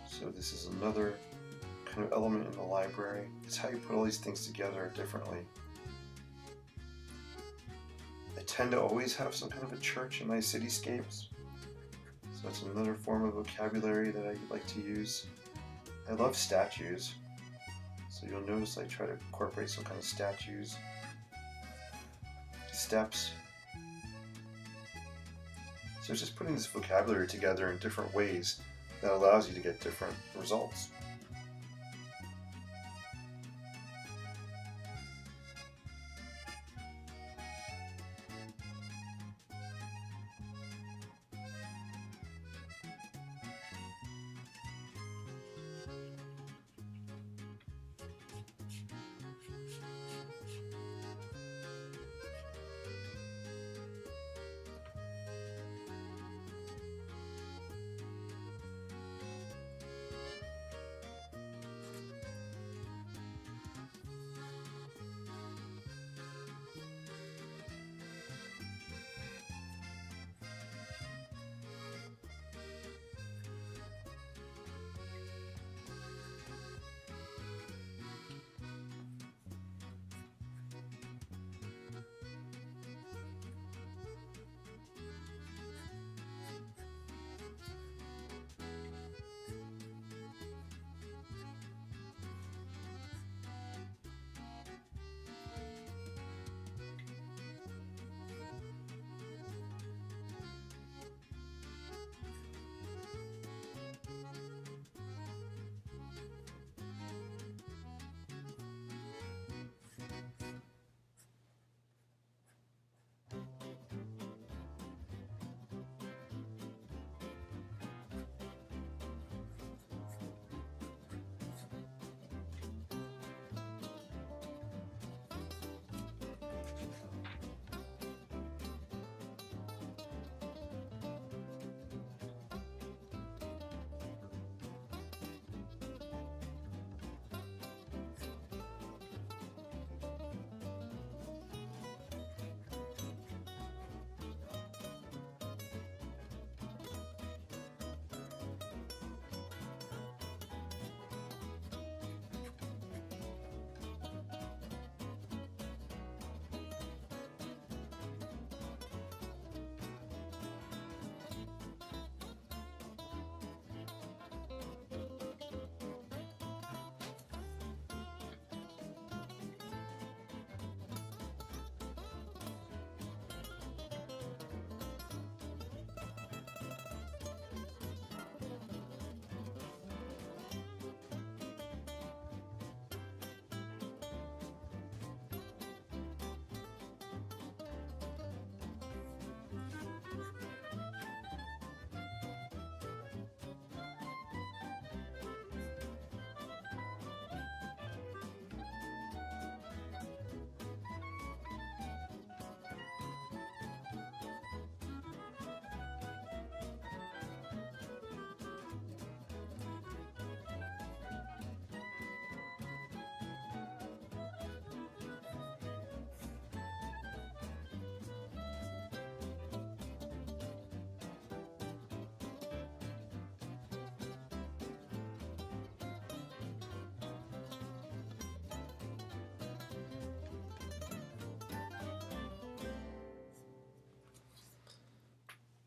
So this is another kind of element in the library. It's how you put all these things together differently. I tend to always have some kind of a church in my cityscapes. So that's another form of vocabulary that I like to use. I love statues. So you'll notice I try to incorporate some kind of statues, steps. So it's just putting this vocabulary together in different ways that allows you to get different results.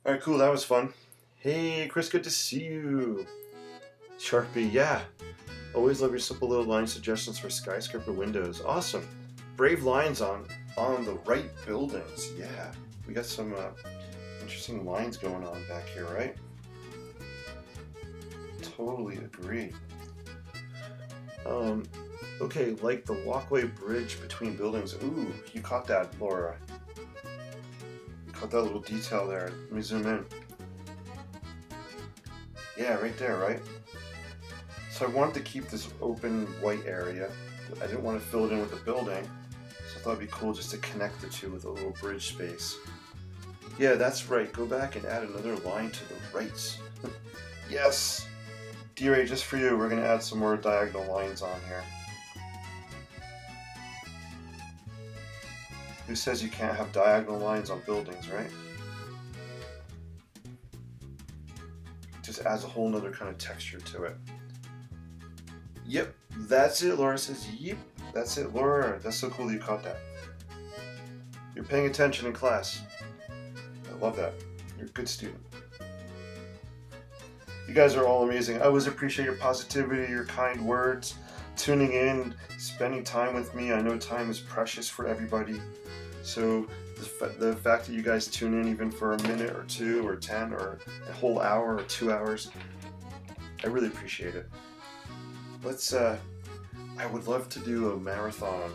Alright, cool, that was fun. Hey, Chris, good to see you. Sharpie, yeah. Always love your simple little line suggestions for skyscraper windows. Awesome. Brave lines on the right buildings. Yeah, we got some interesting lines going on back here, right? Totally agree. Okay, like the walkway bridge between buildings. Ooh, you caught that, Laura. You caught that little detail there. Let me zoom in. Yeah, right there, right? So I wanted to keep this open white area. I didn't want to fill it in with the building, so I thought it'd be cool just to connect the two with a little bridge space. Yeah, that's right. Go back and add another line to the right. Yes! D-Ray, just for you, we're going to add some more diagonal lines on here. Who says you can't have diagonal lines on buildings, right? Just adds a whole nother kind of texture to it. Yep, that's it, Laura says. Yep, that's it, Laura. That's so cool that you caught that. You're paying attention in class. I love that. You're a good student. You guys are all amazing. I always appreciate your positivity, your kind words, tuning in, spending time with me. I know time is precious for everybody. So the fact that you guys tune in even for a minute or two or 10 or a whole hour or 2 hours, I really appreciate it. Let's, I would love to do a marathon,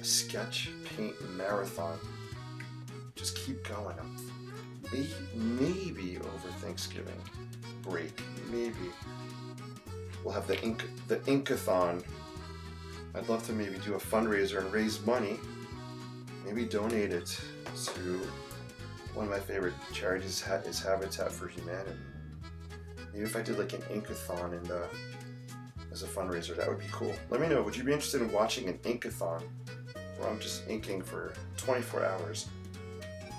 a sketch paint marathon. Just keep going. Maybe over Thanksgiving break, maybe we'll have the Inkathon. I'd love to maybe do a fundraiser and raise money, maybe donate it to one of my favorite charities is Habitat for Humanity. Maybe if I did like an Inkathon and as a fundraiser, that would be cool. Let me know, would you be interested in watching an Inkathon where I'm just inking for 24 hours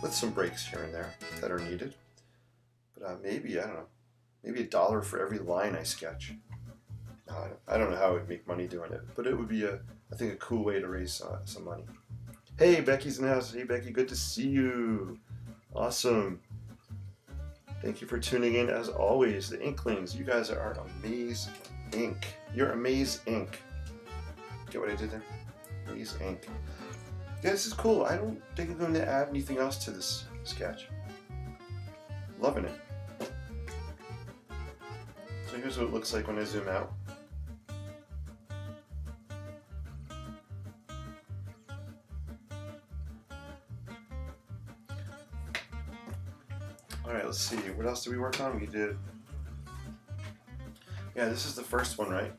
with some breaks here and there that are needed? But maybe, I don't know, maybe $1 for every line I sketch. I don't know how I would make money doing it, but it would be, I think, a cool way to raise some money. Hey, Becky's in the house. Hey, Becky, good to see you. Awesome. Thank you for tuning in as always. The Inklings, you guys are amazing. You're amazing. Get what I did there? Amazing. Yeah, this is cool. I don't think I'm going to add anything else to this sketch. Loving it. So here's what it looks like when I zoom out. Alright, let's see. What else did we work on? We did... Yeah, this is the first one, right?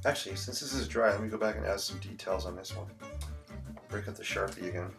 Actually, since this is dry, let me go back and add some details on this one. Break up the Sharpie again.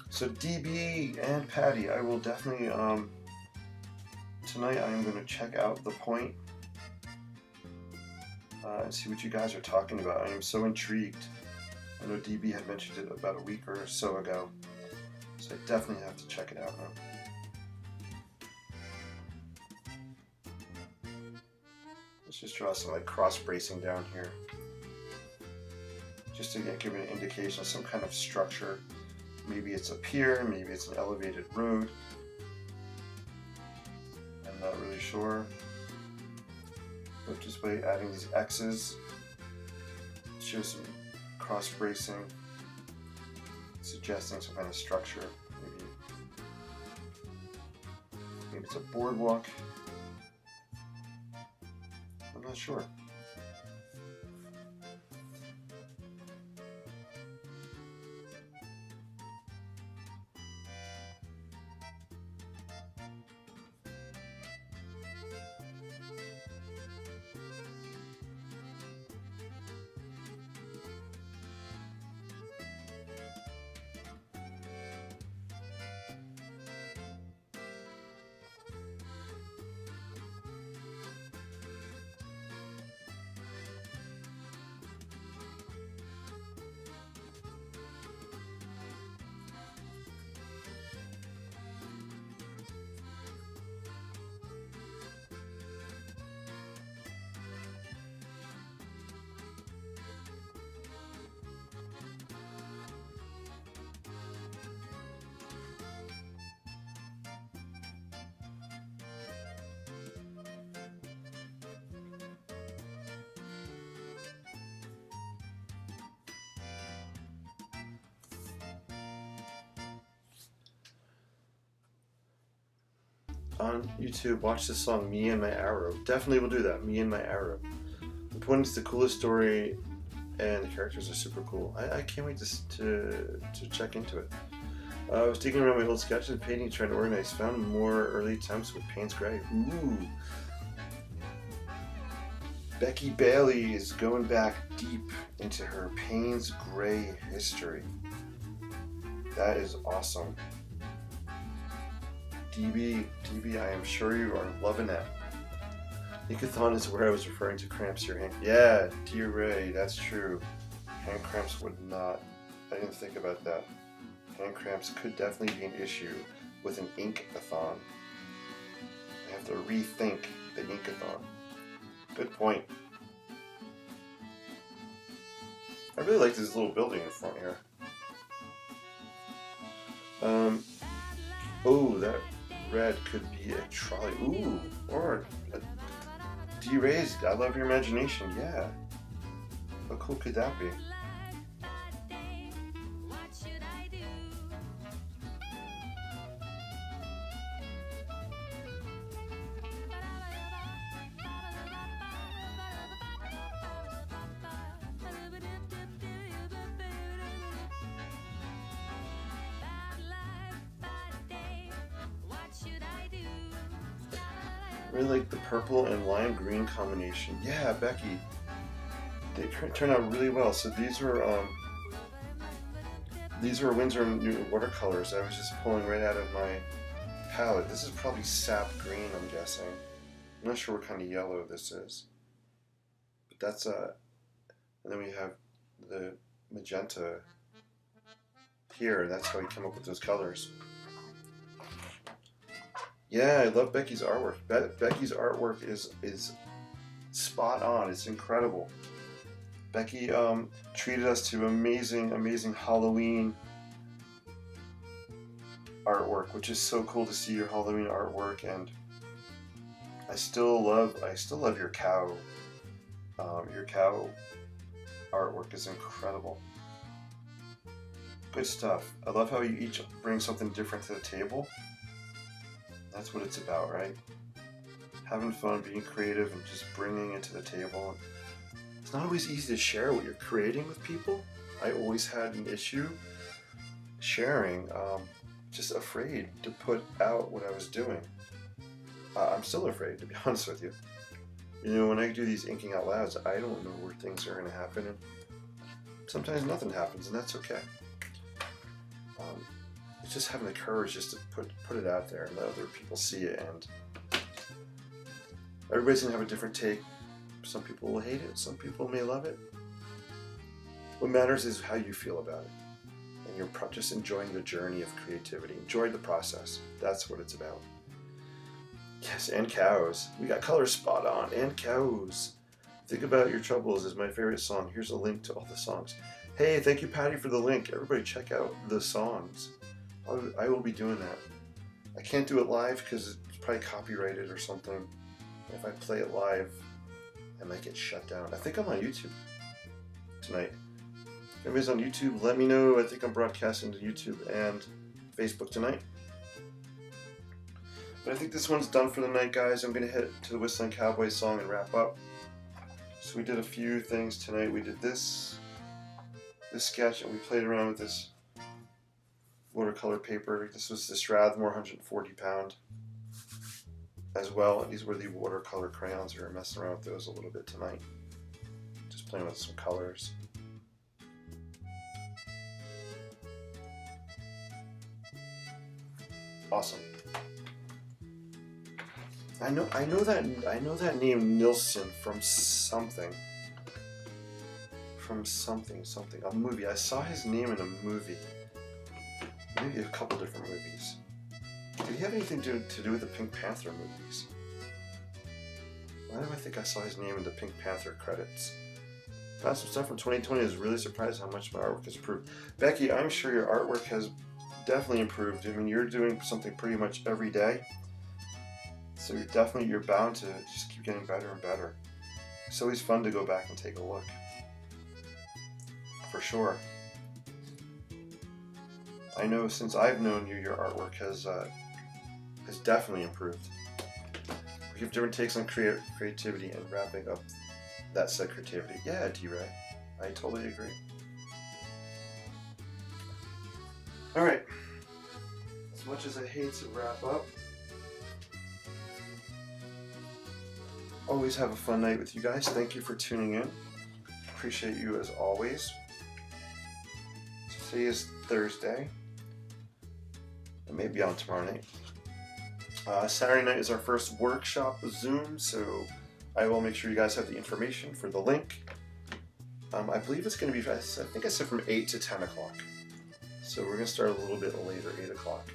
So DB and Patty, I will definitely, tonight I am going to check out The Point and see what you guys are talking about. I am so intrigued. I know DB had mentioned it about a week or so ago, so I definitely have to check it out now. Let's just draw some like cross bracing down here, just to give it an indication of some kind of structure. Maybe it's a pier, maybe it's an elevated road. I'm not really sure. But just by adding these X's, show some cross bracing, suggesting some kind of structure, maybe It's a boardwalk. I'm not sure. On YouTube, watch the song Me and My Arrow. Definitely will do that. Me and My Arrow. The point is the coolest story and the characters are super cool. I can't wait to check into it. I was digging around my old sketches and painting, trying to organize. Found more early attempts with Payne's Gray. Ooh. Becky Bailey is going back deep into her Payne's Gray history. That is awesome. DB, I am sure you are loving that. Inkathon is where I was referring to cramps your hand. Yeah, dear Ray, that's true. Hand cramps would not. I didn't think about that. Hand cramps could definitely be an issue with an Inkathon. I have to rethink the Inkathon. Good point. I really like this little building in front here. Oh, that red could be a trolley. Ooh, or a D-raised. I love your imagination. Yeah. How cool could that be? I really like the purple and lime green combination. Yeah, Becky. They turn out really well. So these were Windsor new watercolors. I was just pulling right out of my palette. This is probably sap green, I'm guessing. I'm not sure what kind of yellow this is. But that's and then we have the magenta here. That's how we come up with those colors. Yeah, I love Becky's artwork. Becky's artwork is spot on. It's incredible. Becky treated us to amazing Halloween artwork, which is so cool to see your Halloween artwork. And I still love your cow. Your cow artwork is incredible. Good stuff. I love how you each bring something different to the table. That's what it's about, right? Having fun, being creative, and just bringing it to the table. It's not always easy to share what you're creating with people. I always had an issue sharing, just afraid to put out what I was doing. I'm still afraid, to be honest with you. You know, when I do these inking out louds, I don't know where things are going to happen, and sometimes nothing happens, and that's okay. It's just having the courage just to put it out there and let other people see it, and everybody's going to have a different take. Some people will hate it, some people may love it. What matters is how you feel about it, and you're just enjoying the journey of creativity. Enjoy the process. That's what it's about. Yes, and cows. We got colors spot on, and cows. Think About Your Troubles is my favorite song. Here's a link to all the songs. Hey, thank you, Patty, for the link. Everybody check out the songs. I will be doing that. I can't do it live because it's probably copyrighted or something. If I play it live, I might get shut down. I think I'm on YouTube tonight. If anybody's on YouTube, let me know. I think I'm broadcasting to YouTube and Facebook tonight. But I think this one's done for the night, guys. I'm going to hit to the Whistling Cowboy song and wrap up. So we did a few things tonight. We did this sketch, and we played around with this watercolor paper. This was the Strathmore 140 pound as well. And these were the watercolor crayons. We were messing around with those a little bit tonight. Just playing with some colors. Awesome. I know that name Nilsson from something. A movie. I saw his name in a movie. Maybe a couple different movies. Did he have anything to do with the Pink Panther movies? Why do I think I saw his name in the Pink Panther credits? Found some stuff from 2020. I was really surprised how much my artwork has improved. Becky, I'm sure your artwork has definitely improved. I mean, you're doing something pretty much every day. So you're bound to just keep getting better and better. It's always fun to go back and take a look. For sure. I know since I've known you, your artwork has definitely improved. We have different takes on creativity and wrapping up that said creativity. Yeah, D-Ray, I totally agree. Alright, as much as I hate to wrap up, always have a fun night with you guys. Thank you for tuning in. Appreciate you as always. Today is Thursday. And maybe on tomorrow night. Saturday night is our first workshop Zoom, so I will make sure you guys have the information for the link. I believe it's going to be, I think I said from 8 to 10 o'clock. So we're going to start a little bit later, 8 o'clock.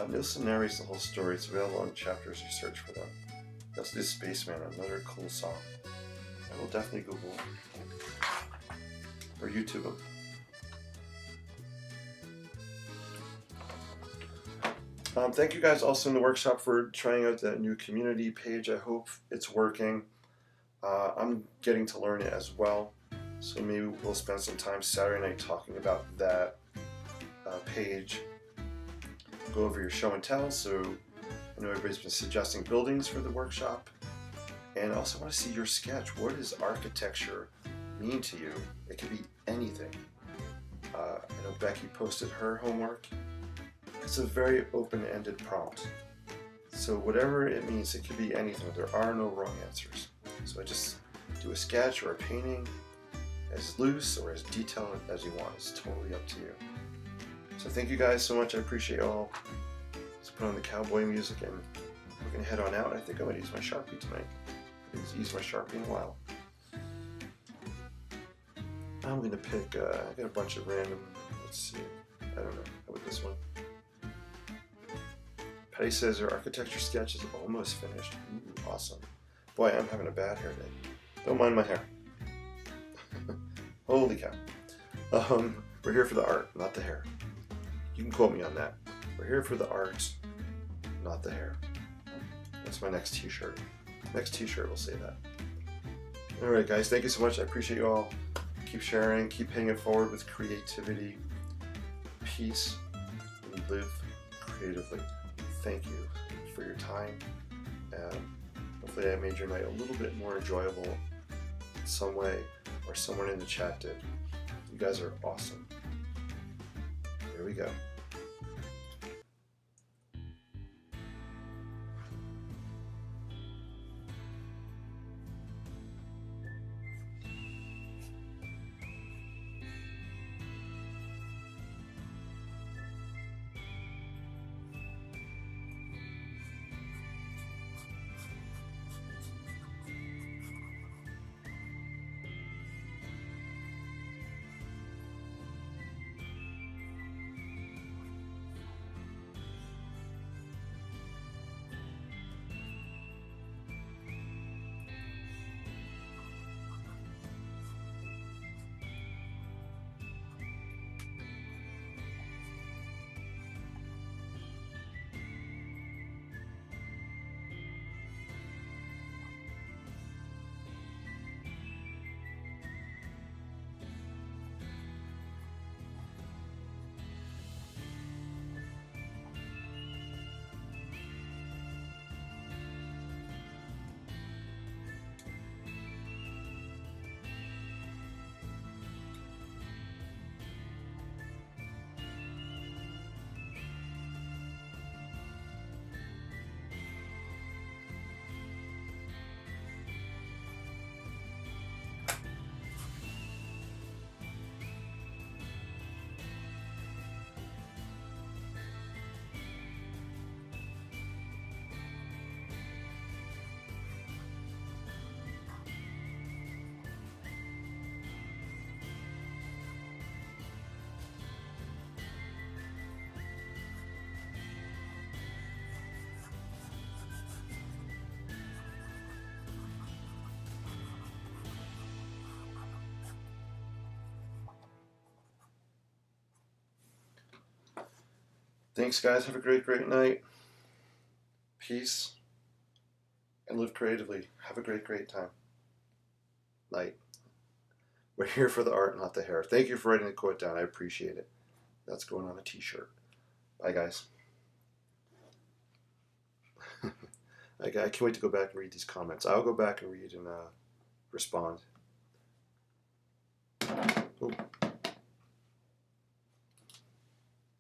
Nilsson narrates the whole story. It's available on chapters. You search for them. That's this Spaceman, another cool song. I will definitely Google or YouTube them. Thank you guys also in the workshop for trying out that new community page. I hope it's working. I'm getting to learn it as well. So maybe we'll spend some time Saturday night talking about that page. Go over your show and tell. So I know everybody's been suggesting buildings for the workshop. And I also want to see your sketch. What does architecture mean to you? It could be anything. I know Becky posted her homework. It's a very open-ended prompt. So whatever it means, it could be anything. There are no wrong answers. So I just do a sketch or a painting as loose or as detailed as you want. It's totally up to you. So thank you guys so much. I appreciate you all. Let's put on the cowboy music and we're going to head on out. I think I'm going to use my Sharpie tonight. I haven't used my Sharpie in a while. I'm going to pick, I got a bunch of random, let's see, I don't know, how about this one? Patty says her architecture sketch is almost finished. Ooh, awesome. Boy, I'm having a bad hair day. Don't mind my hair. Holy cow. We're here for the art, not the hair. You can quote me on that. We're here for the art, not the hair. That's my next t-shirt. Next t-shirt will say that. Alright guys, thank you so much. I appreciate you all. Keep sharing, keep paying it forward with creativity, peace, and live creatively. Thank you for your time. Hopefully I made your night a little bit more enjoyable in some way, or someone in the chat did. You guys are awesome. Here we go. Thanks, guys. Have a great, great night. Peace. And live creatively. Have a great, great time. Night. We're here for the art, not the hair. Thank you for writing the quote down. I appreciate it. That's going on a t-shirt. Bye, guys. I can't wait to go back and read these comments. I'll go back and read and respond. Oh.